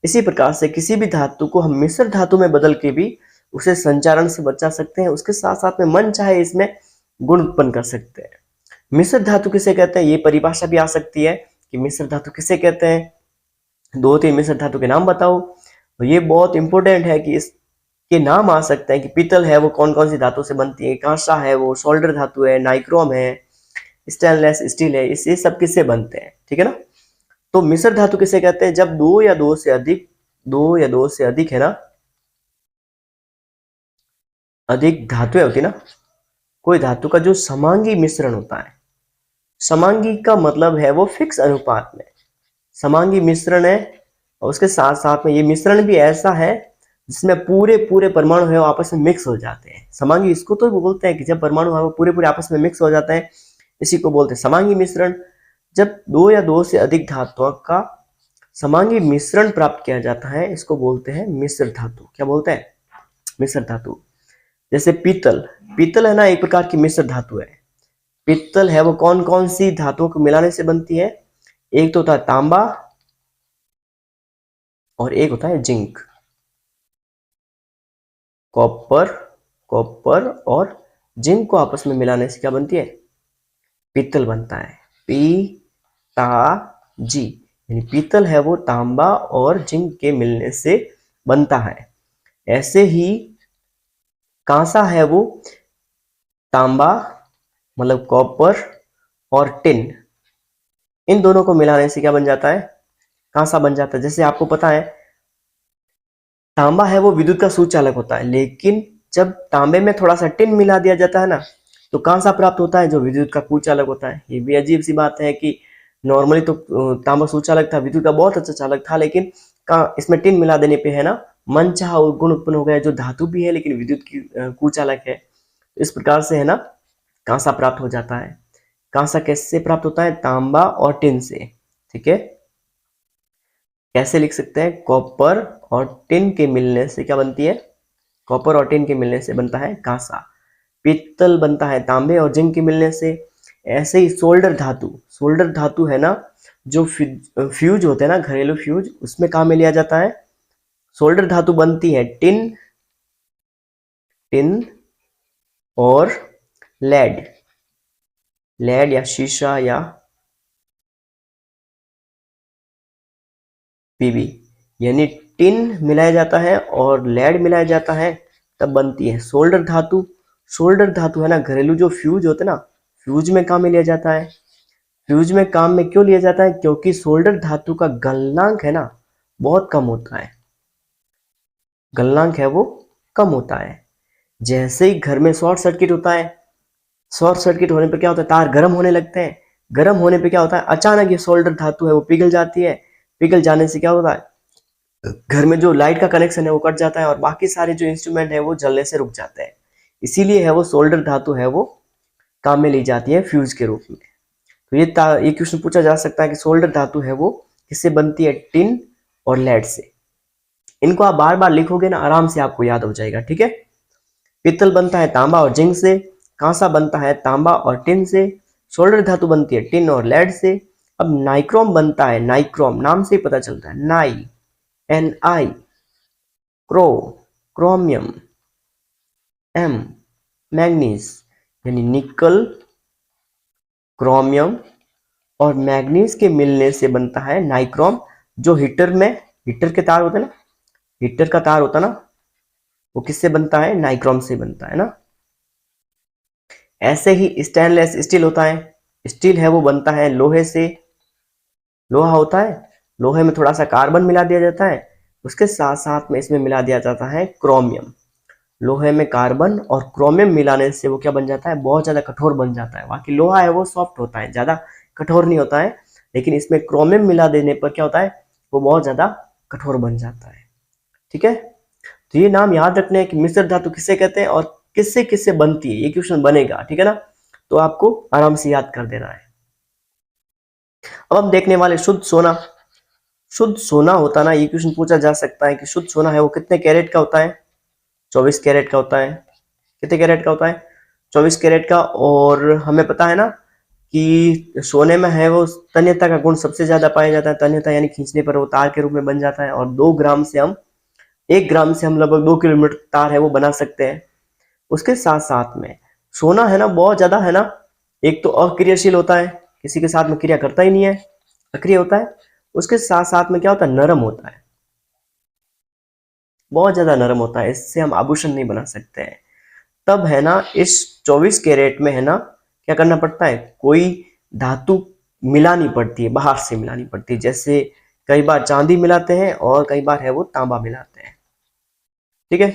इसी प्रकार से किसी भी धातु को हम मिश्र धातु में बदल के भी उसे संचारण से बचा सकते हैं, उसके साथ साथ में मन चाहे इसमें गुण उत्पन्न कर सकते हैं। मिश्र धातु किसे कहते हैं, ये परिभाषा भी आ सकती है कि मिश्र धातु किसे कहते हैं, 2-3 मिश्र धातु के नाम बताओ। तो ये बहुत इंपॉर्टेंट है कि इसके नाम आ सकते हैं कि पीतल है वो कौन कौन सी धातु से बनती है, कांसा है वो, सोल्डर धातु है, नाइक्रोम है, स्टेनलेस स्टील है, ये सब किससे बनते हैं, ठीक है ना। तो मिश्र धातु किसे कहते हैं, जब दो या दो से अधिक है ना, अधिक धातुएं होती ना, कोई धातु का जो समांगी मिश्रण होता है, समांगी का मतलब है वो फिक्स अनुपात में समांगी मिश्रण है, और उसके साथ साथ में ये मिश्रण भी ऐसा है जिसमें पूरे पूरे परमाणु है वो आपस में मिक्स हो जाते हैं। समांगी इसको तो बोलते हैं कि जब परमाणु है वो पूरे पूरे आपस में मिक्स हो जाते हैं, इसी को बोलते हैं समांगी मिश्रण। जब दो या दो से अधिक धातुओं का समांगी मिश्रण प्राप्त किया जाता है, इसको बोलते हैं मिश्र धातु। क्या बोलते हैं, मिश्र धातु। जैसे पीतल, पीतल है ना एक प्रकार की मिश्र धातु है। पीतल है वो कौन कौन सी धातुओं को मिलाने से बनती है, एक तो होता है तांबा और एक होता है जिंक। कॉपर और जिंक को आपस में मिलाने से क्या बनती है, पीतल बनता है। पी ता जी, यानी पीतल है वो तांबा और जिंक के मिलने से बनता है। ऐसे ही कांसा है वो तांबा मतलब कॉपर और टिन, इन दोनों को मिलाने से क्या बन जाता है, कांसा बन जाता है। जैसे आपको पता है तांबा है वो विद्युत का सुचालक होता है, लेकिन जब तांबे में थोड़ा सा टिन मिला दिया जाता है ना, तो कांसा प्राप्त होता है जो विद्युत का कुचालक होता है। ये भी अजीब सी बात है कि नॉर्मली तो तांबा सुचालक था, विद्युत का बहुत अच्छा चालक था, लेकिन इसमें टिन मिला देने पे है ना मनचाहा गुण उत्पन्न हो गया, जो धातु भी है लेकिन विद्युत की कुचालक है। इस प्रकार से है ना कांसा प्राप्त हो जाता है। कांसा कैसे प्राप्त होता है, तांबा और टिन से, ठीक है। कैसे लिख सकते हैं, कॉपर और टिन के मिलने से क्या बनती है, कॉपर और टिन के मिलने से बनता है कांसा। पीतल बनता है तांबे और जिंक के मिलने से। ऐसे ही सोल्डर धातु है ना, जो फ्यूज होते हैं ना, घरेलू फ्यूज, उसमें काम में लिया जाता है। सोल्डर धातु बनती है टिन और लेड या शीशा या पीबी, यानी टिन मिलाया जाता है और लेड मिलाया जाता है, तब बनती है सोल्डर धातु। सोल्डर धातु है ना घरेलू जो फ्यूज होते हैं ना, फ्यूज में काम में लिया जाता है। फ्यूज में काम में क्यों लिया जाता है, क्योंकि सोल्डर धातु का गलनांक है ना बहुत कम होता है, गलनांक है वो कम होता है। जैसे ही घर में शॉर्ट सर्किट होता है, शॉर्ट सर्किट होने पर क्या होता है, तार गर्म होने लगते हैं। गर्म होने पे क्या होता है, अचानक ये सोल्डर धातु है वो पिघल जाती है। पिघल जाने से क्या होता है, घर में जो लाइट का कनेक्शन है वो कट जाता है और बाकी सारे जो इंस्ट्रूमेंट है वो जलने से रुक जाते हैं। इसीलिए है वो सोल्डर धातु है वो काम में ली जाती है फ्यूज के रूप में। तो ये क्वेश्चन पूछा जा सकता है कि सोल्डर धातु है वो किससे बनती है, टिन और लेड से। इनको आप बार बार लिखोगे ना आराम से आपको याद हो जाएगा, ठीक है। पीतल बनता है तांबा और जिंक से, कांसा बनता है तांबा और टिन से, सोल्डर धातु बनती है टिन और लेड से। अब नाइक्रोम बनता है, नाइक्रोम नाम से ही पता चलता है, NI, क्रोमियम, M, मैग्नीज, यानी निकल, क्रोमियम और मैग्नीज के मिलने से बनता है नाइक्रोम। जो हीटर के तार होते हैं ना, हीटर का तार होता है ना, वो किससे बनता है, नाइक्रोम से बनता है ना। ऐसे ही स्टेनलेस स्टील होता है, स्टील है वो बनता है लोहे से। लोहा होता है, लोहे में थोड़ा सा कार्बन मिला दिया जाता है, उसके साथ साथ में इसमें मिला दिया जाता है क्रोमियम। लोहे में कार्बन और क्रोमियम मिलाने से वो क्या बन जाता है, बहुत ज्यादा कठोर बन जाता है। बाकी लोहा है वो सॉफ्ट होता है, ज्यादा कठोर नहीं होता है, लेकिन इसमें क्रोमियम मिला देने पर क्या होता है, वो बहुत ज्यादा कठोर बन जाता है, ठीक है। तो ये नाम याद रखने हैं कि मिश्र धातु किसे कहते हैं और किससे किससे बनती है, ये क्वेश्चन बनेगा, ठीक है ना। तो आपको आराम से याद कर देना है। अब हम देखने वाले शुद्ध सोना। शुद्ध सोना होता ना, ये क्वेश्चन पूछा जा सकता है कि शुद्ध सोना है वो कितने कैरेट का होता है, 24 कैरेट का होता है। कितने कैरेट का होता है, 24 कैरेट का। और हमें पता है ना कि सोने में है वो तन्यता का गुण सबसे ज्यादा पाया जाता है। तन्यता यानी खींचने पर वो तार के रूप में बन जाता है, और 2 ग्राम से हम 1 ग्राम से हम लगभग 2 किलोमीटर तार है वो बना सकते हैं। उसके साथ साथ में सोना है ना बहुत ज्यादा है ना, एक तो अक्रियाशील होता है, किसी के साथ में क्रिया करता ही नहीं है, अक्रिय होता है। उसके साथ साथ में क्या होता है, नरम होता है, बहुत ज्यादा नरम होता है, इससे हम आभूषण नहीं बना सकते हैं। तब है ना इस 24 कैरेट में है ना क्या करना पड़ता है, कोई धातु मिलानी पड़ती है, बाहर से मिलानी पड़ती है। जैसे कई बार चांदी मिलाते हैं और कई बार है वो तांबा मिलाते हैं। ठीक है,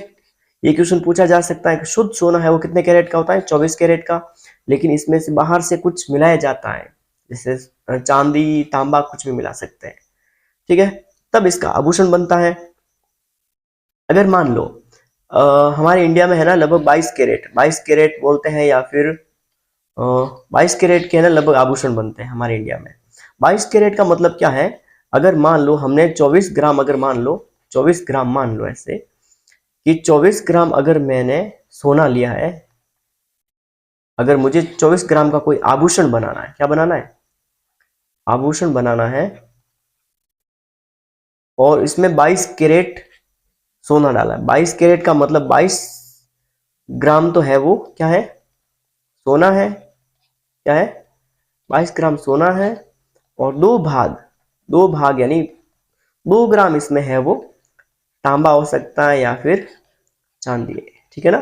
ये क्वेश्चन पूछा जा सकता है कि शुद्ध सोना है वो कितने कैरेट का होता है, 24 कैरेट का, लेकिन इसमें से बाहर से कुछ मिलाया जाता है, जैसे चांदी तांबा कुछ भी मिला सकते हैं। ठीक है, तब इसका आभूषण बनता है। अगर मान लो हमारे इंडिया में है ना लगभग 22 कैरेट, 22 कैरेट बोलते हैं या फिर 22 कैरेट के है ना लगभग आभूषण बनते हैं हमारे इंडिया में। 22 कैरेट का मतलब क्या है, अगर मान लो हमने 24 ग्राम, अगर मान लो 24 ग्राम, मान लो ऐसे कि 24 ग्राम अगर मैंने सोना लिया है, अगर मुझे 24 ग्राम का कोई आभूषण बनाना है, क्या बनाना है, आभूषण बनाना है, और इसमें 22 कैरेट सोना डाला है। 22 कैरेट का मतलब 22 ग्राम तो है वो क्या है, सोना है, क्या है, 22 ग्राम सोना है, और दो भाग यानी 2 ग्राम इसमें है वो तांबा हो सकता है या फिर चांदी है। ठीक है ना,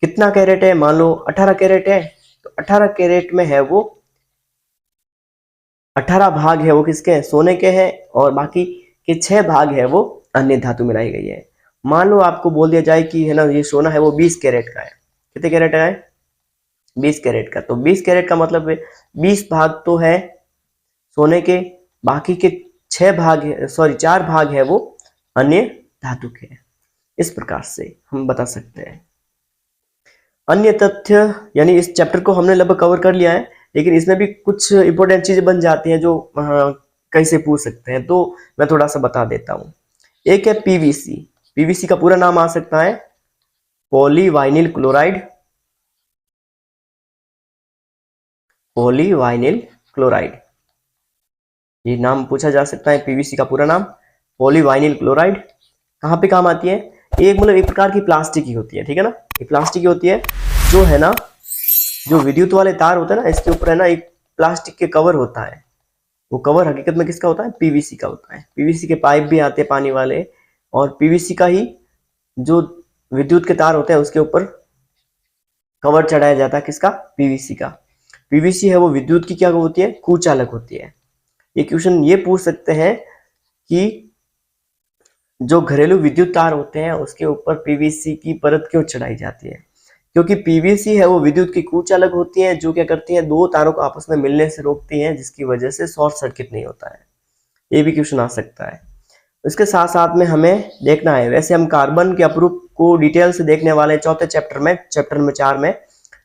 कितना कैरेट है, मान लो 18 कैरेट है, तो 18 कैरेट में है वो 18 भाग है वो किसके हैं, सोने के हैं, और बाकी के 6 भाग है वो अन्य धातु मिलाई गई है। मान लो आपको बोल दिया जाए कि है ना ये सोना है वो 20 कैरेट का है, कितने कैरेट का है, 20 कैरेट का, तो 20 कैरेट का मतलब 20 भाग तो है सोने के, बाकी के 6 भाग है, सॉरी 4 भाग है वो अन्य धातु के। इस प्रकार से हम बता सकते हैं। अन्य तथ्य, यानी इस चैप्टर को हमने लगभग कवर कर लिया है, लेकिन इसमें भी कुछ इंपॉर्टेंट चीजें बन जाती हैं जो कैसे पूछ सकते हैं, तो मैं थोड़ा सा बता देता हूँ। एक है पीवीसी, पीवीसी का पूरा नाम आ सकता है पॉलीवाइनिल क्लोराइड, पॉलीवाइनिल क्लोराइड, ये नाम पूछा जा सकता है। पीवीसी का पूरा नाम पॉलीवाइनिल क्लोराइड। कहाँ पे काम आती है, एक मतलब एक प्रकार की प्लास्टिक की होती है, ठीक है ना, ये प्लास्टिक की होती है, जो है ना जो विद्युत वाले तार होते हैं ना, इसके ऊपर है ना एक प्लास्टिक के कवर होता है, वो कवर हकीकत में किसका होता है, पीवीसी का होता है। पीवीसी के पाइप भी आते हैं पानी वाले, और पीवीसी का ही जो विद्युत के तार होते हैं उसके ऊपर कवर चढ़ाया जाता है, किसका, पीवीसी का। पीवीसी है वो विद्युत की क्या होती है, कुचालक होती है। ये क्वेश्चन ये पूछ सकते हैं कि जो घरेलू विद्युत तार होते हैं उसके ऊपर पीवीसी की परत क्यों चढ़ाई जाती है, क्योंकि पीवीसी है वो विद्युत की कुचालक होती है, जो क्या करती है, दो तारों को आपस में मिलने से रोकती है, जिसकी वजह से शॉर्ट सर्किट नहीं होता है। ये भी क्वेश्चन आ सकता है। इसके साथ साथ में हमें देखना है, वैसे हम कार्बन के अपरूप को डिटेल से देखने वाले हैं चौथे चैप्टर में, चैप्टर नंबर 4 में,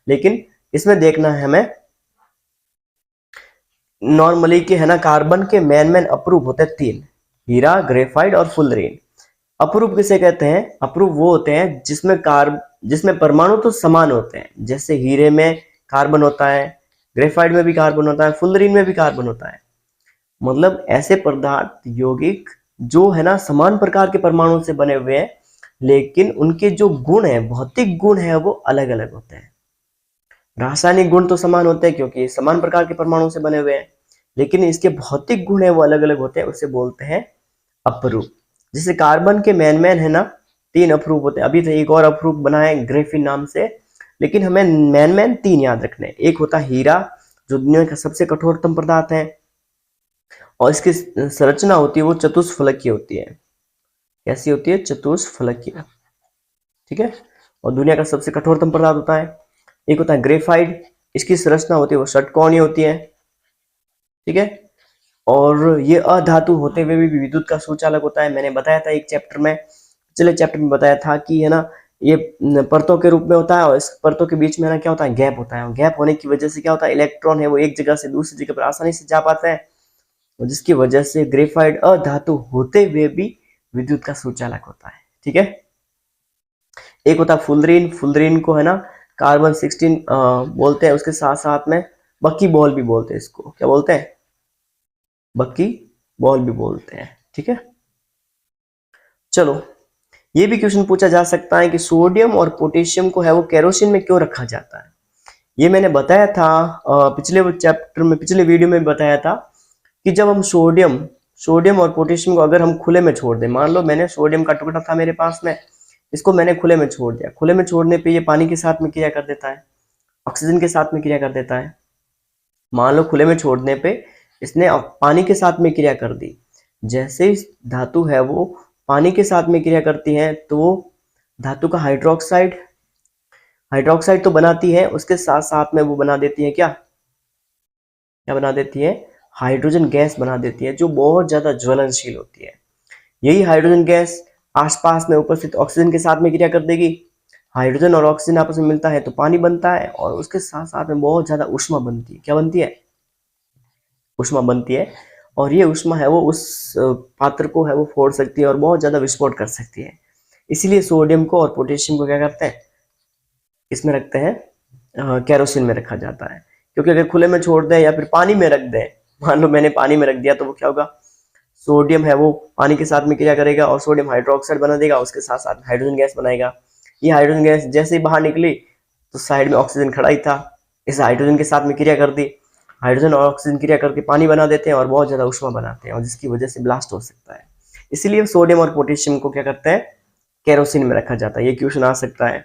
लेकिन इसमें देखना है हमें नॉर्मली के है ना कार्बन के मेन अपरूप होते हैं 3, हीरा, ग्रेफाइट और फुलरीन। अपरूप किसे कहते हैं, अपरूप वो होते हैं जिसमें परमाणु तो समान होते हैं, जैसे हीरे में कार्बन होता है, ग्रेफाइट में भी कार्बन होता है, फुलरीन में भी कार्बन होता है। मतलब ऐसे पदार्थ यौगिक जो है ना समान प्रकार के परमाणु से बने हुए हैं, लेकिन उनके जो गुण है, भौतिक गुण है, वो अलग अलग होते हैं। रासायनिक गुण तो समान होते हैं क्योंकि समान प्रकार के परमाणु से बने हुए हैं, लेकिन इसके भौतिक गुण है वो अलग अलग होते हैं, उसे बोलते हैं अपरूप। जैसे कार्बन के मेन है ना 3 अपरूप होते हैं, अभी तो एक और अपरूप बना है ग्रेफिन नाम से, लेकिन हमें मेन 3 याद रखने हैं। एक होता है हीरा, जो दुनिया का सबसे कठोरतम पदार्थ है, और इसकी संरचना होती है वो चतुष्फलकीय होती है। कैसी होती है, चतुष्फलकीय। ठीक है, और दुनिया का सबसे कठोरतम पदार्थ होता है। एक होता है ग्रेफाइट, इसकी संरचना होती है वो षटकोणीय होती है। ठीक है, और ये अधातु होते हुए भी विद्युत का सुचालक होता है। मैंने बताया था एक चैप्टर में, पिछले चैप्टर में बताया था कि है ना ये परतों के रूप में होता है, और इस परतों के बीच में ना क्या होता है, गैप होता है, और गैप होने की वजह से क्या होता है, इलेक्ट्रॉन है वो एक जगह से दूसरी जगह पर आसानी से जा पाता है, और जिसकी वजह से ग्रेफाइट अधातु होते हुए भी विद्युत का सुचालक होता है। ठीक है, एक होता है फुलरीन, फुलरीन को है ना कार्बन 16 बोलते हैं, उसके साथ साथ में बक्की बॉल भी बोलते हैं, इसको क्या बोलते हैं, बक्की बॉल भी बोलते हैं। ठीक है, चलो, ये भी क्वेश्चन पूछा जा सकता है कि सोडियम और पोटेशियम को है वो केरोसिन में क्यों रखा जाता है। ये मैंने बताया था पिछले चैप्टर में, पिछले वीडियो में बताया था कि जब हम सोडियम सोडियम और पोटेशियम को अगर हम खुले में छोड़ दें, मान लो मैंने सोडियम का टुकड़ा था मेरे पास में, इसको मैंने खुले में छोड़ दिया, खुले में छोड़ने पे ये पानी के साथ में क्रिया कर देता है, ऑक्सीजन के साथ में क्रिया कर देता है। मान लो खुले में छोड़ने पे इसने पानी के साथ में क्रिया कर दी। जैसे ही धातु है वो पानी के साथ में क्रिया करती है तो वो धातु का हाइड्रोक्साइड हाइड्रोक्साइड तो बनाती है, उसके साथ साथ में वो बना देती है क्या क्या बना देती है, हाइड्रोजन गैस बना देती है, जो बहुत ज्यादा ज्वलनशील होती है। यही हाइड्रोजन गैस आसपास में उपस्थित ऑक्सीजन के साथ में क्रिया कर देगी। हाइड्रोजन और ऑक्सीजन आपस में मिलता है तो पानी बनता है, और उसके साथ साथ में बहुत ज्यादा ऊष्मा बनती है। क्या बनती है? ऊष्मा बनती है। और ये ऊष्मा है वो उस पात्र को है वो फोड़ सकती है और बहुत ज्यादा विस्फोट कर सकती है। इसीलिए सोडियम को और पोटेशियम को क्या करते हैं, इसमें रखते हैं, केरोसिन में रखा जाता है। क्योंकि अगर खुले में छोड़ दें या फिर पानी में रख दें, मान लो मैंने पानी में रख दिया, तो वो क्या होगा, सोडियम है वो पानी के साथ में क्रिया करेगा और सोडियम हाइड्रोक्साइड बना देगा, उसके साथ साथ हाइड्रोजन गैस बनाएगा। ये हाइड्रोजन गैस जैसे ही बाहर निकली तो साइड में ऑक्सीजन खड़ा ही था, इस हाइड्रोजन के साथ में क्रिया कर दी, हाइड्रोजन और ऑक्सीजन क्रिया करके पानी बना देते हैं और बहुत ज्यादा ऊष्मा बनाते हैं, और जिसकी वजह से ब्लास्ट हो सकता है। इसीलिए सोडियम और पोटेशियम को क्या करते हैं, केरोसिन में रखा जाता है। ये क्वेश्चन आ सकता है।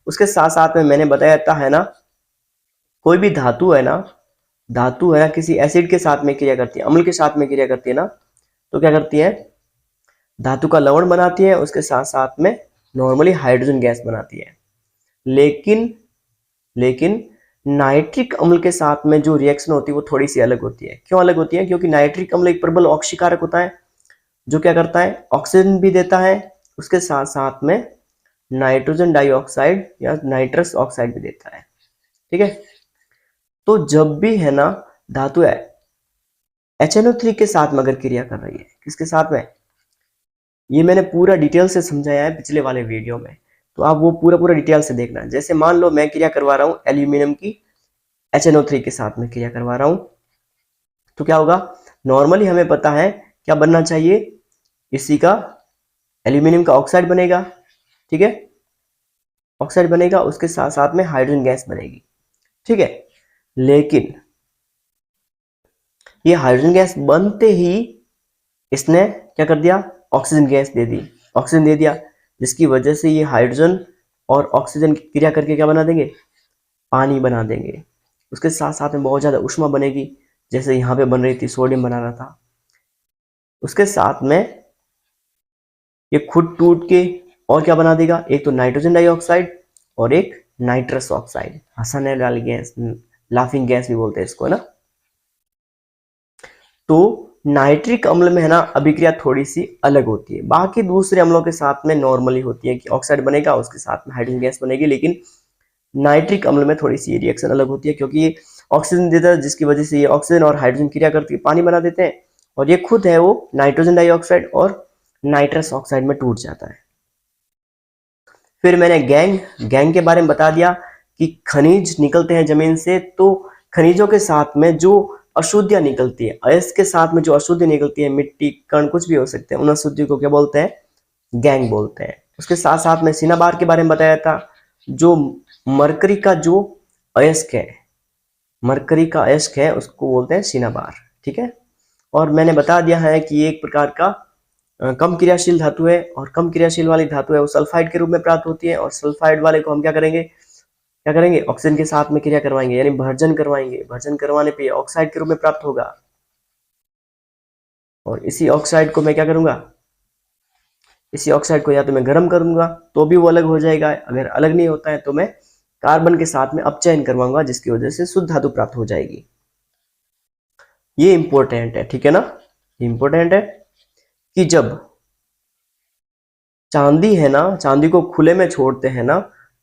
उसके साथ साथ में मैंने बताया था है ना, कोई भी धातु है ना किसी एसिड के साथ में क्रिया करती है, अम्ल के साथ में क्रिया करती है ना, तो क्या करती है, धातु का लवण बनाती है, उसके साथ साथ में नॉर्मली हाइड्रोजन गैस बनाती है। लेकिन लेकिन नाइट्रिक अम्ल के साथ में जो रिएक्शन होती है वो थोड़ी सी अलग होती है। क्यों अलग होती है? क्योंकि नाइट्रिक अम्ल एक प्रबल ऑक्सीकारक होता है, जो क्या करता है, ऑक्सीजन भी देता है, उसके साथ साथ में नाइट्रोजन डाइऑक्साइड या नाइट्रस ऑक्साइड भी देता है। ठीक है, तो जब भी है ना धातु है HNO3 के साथ में अगर क्रिया कर रही है, किसके साथ में, ये मैंने पूरा डिटेल से समझाया है पिछले वाले वीडियो में, तो आप वो पूरा पूरा डिटेल से देखना। जैसे मान लो मैं क्रिया करवा रहा हूँ एल्यूमिनियम की HNO3 के साथ में क्रिया करवा रहा हूँ, तो क्या होगा, नॉर्मली हमें पता है क्या बनना चाहिए, इसी का एल्यूमिनियम का ऑक्साइड बनेगा। ठीक है, ऑक्साइड बनेगा, उसके साथ साथ में हाइड्रोजन गैस बनेगी। ठीक है, लेकिन ये हाइड्रोजन गैस बनते ही इसने क्या कर दिया, ऑक्सीजन गैस दे दी, ऑक्सीजन दे दिया, जिसकी वजह से ये हाइड्रोजन और ऑक्सीजन की क्रिया करके क्या बना देंगे, पानी बना देंगे। उसके साथ साथ में बहुत ज्यादा ऊष्मा बनेगी, जैसे यहाँ पे बन रही थी, सोडियम बना रहा था। उसके साथ में ये खुद टूट के और क्या बना देगा, एक तो नाइट्रोजन डाइऑक्साइड और एक नाइट्रस ऑक्साइड, हंसने वाली गैस, लाफिंग गैस भी बोलते हैं इसको ना। तो नाइट्रिक अम्ल में है ना अभिक्रिया थोड़ी सी अलग होती है, बाकी दूसरे अम्लों के साथ में नॉर्मली होती है कि ऑक्साइड बनेगा, उसके साथ में हाइड्रोजन गैस बनेगी, लेकिन नाइट्रिक अम्ल में थोड़ी सी रिएक्शन अलग होती है, क्योंकि ये ऑक्सीजन देता है, जिसकी वजह से ये ऑक्सीजन और हाइड्रोजन क्रिया करके पानी बना देते हैं, और ये खुद है वो नाइट्रोजन डाइऑक्साइड और नाइट्रस ऑक्साइड में टूट जाता है। फिर मैंने गैंग के बारे में बता दिया कि खनिज निकलते हैं जमीन से, तो खनिजों के साथ में जो अशुद्धियां निकलती है, अयस्क के साथ में जो अशुद्धि निकलती है, मिट्टी कण कुछ भी हो सकते हैं, उन अशुद्धि को क्या बोलते हैं, गैंग बोलते हैं। उसके साथ साथ में सिनाबार के बारे में बताया था, जो मरकरी का जो अयस्क है, मरकरी का अयस्क है उसको बोलते हैं सिनाबार। ठीक है, और मैंने बता दिया है कि ये एक प्रकार का कम क्रियाशील धातु है, और कम क्रियाशील वाली धातु है वो सल्फाइड के रूप में प्राप्त होती है, और सल्फाइड वाले को हम क्या करेंगे, ऑक्सीजन के साथ में क्रिया करवाएंगे, यानी भर्जन करवाएंगे, भर्जन करवाने पे ऑक्साइड के रूप में प्राप्त होगा, और इसी ऑक्साइड को मैं क्या करूंगा, इसी ऑक्साइड को या तो मैं गर्म करूंगा तो भी वो अलग हो जाएगा, अगर अलग नहीं होता है तो मैं कार्बन के साथ में अपचयन करवाऊंगा, जिसकी वजह से शुद्ध धातु प्राप्त हो जाएगी। ये इंपॉर्टेंट है, ठीक है ना, इंपॉर्टेंट है कि जब चांदी है ना, चांदी को खुले में छोड़ते हैं ना,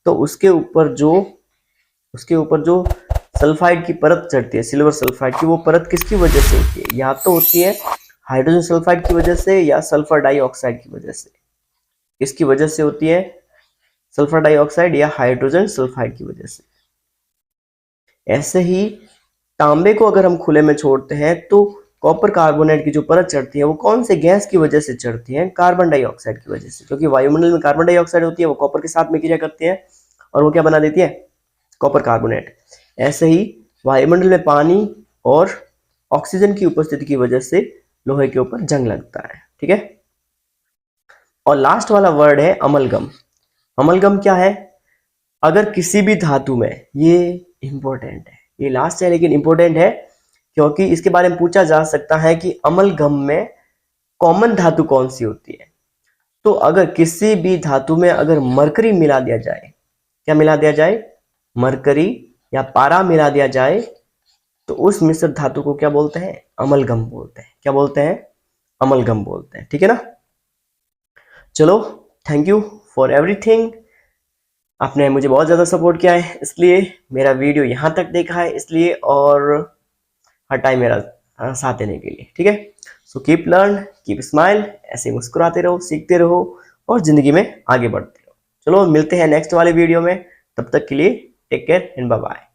तो उसके ऊपर जो सल्फाइड की परत चढ़ती है, सिल्वर सल्फाइड की, वो परत किसकी वजह से होती है, या तो होती है हाइड्रोजन सल्फाइड की वजह से या सल्फर डाइऑक्साइड की वजह से। किसकी वजह से होती है, सल्फर डाइऑक्साइड या हाइड्रोजन सल्फाइड की वजह से। ऐसे ही तांबे को अगर हम खुले में छोड़ते हैं तो कॉपर कार्बोनेट की जो परत चढ़ती है वो कौन से गैस की वजह से चढ़ती है? कार्बन डाइऑक्साइड की वजह से, क्योंकि वायुमंडल में कार्बन डाइऑक्साइड होती है, वो कॉपर के साथ में क्रिया करती है और वो क्या बना देती है? Copper carbonate. ऐसे ही वायुमंडल में पानी और ऑक्सीजन की उपस्थिति की वजह से लोहे के ऊपर जंग लगता है। ठीक है, और लास्ट वाला वर्ड है अमलगम। अमलगम क्या है? अगर किसी भी धातु में, ये इंपॉर्टेंट है, ये लास्ट है लेकिन इंपॉर्टेंट है, क्योंकि इसके बारे में पूछा जा सकता है कि अमलगम में कॉमन धातु कौन सी होती है। तो अगर किसी भी धातु में अगर मरकरी मिला दिया जाए, क्या मिला दिया जाए? मरकरी या पारा मिला दिया जाए, तो उस मिश्र धातु को क्या बोलते हैं? अमलगम बोलते हैं। क्या बोलते हैं? अमलगम बोलते हैं। ठीक है ना? चलो, थैंक यू फॉर एवरीथिंग। आपने मुझे बहुत ज़्यादा सपोर्ट किया है, इसलिए मेरा वीडियो यहाँ तक देखा है इसलिए, और हर टाइम मेरा साथ देने के लिए। ठीक है, so keep learn, keep smile, ऐसे मुस्कुराते रहो, सीखते रहो और ज़िंदगी में आगे बढ़ते रहो। चलो, मिलते हैं नेक्स्ट वाले वीडियो में। तब तक के लिए take care and bye bye.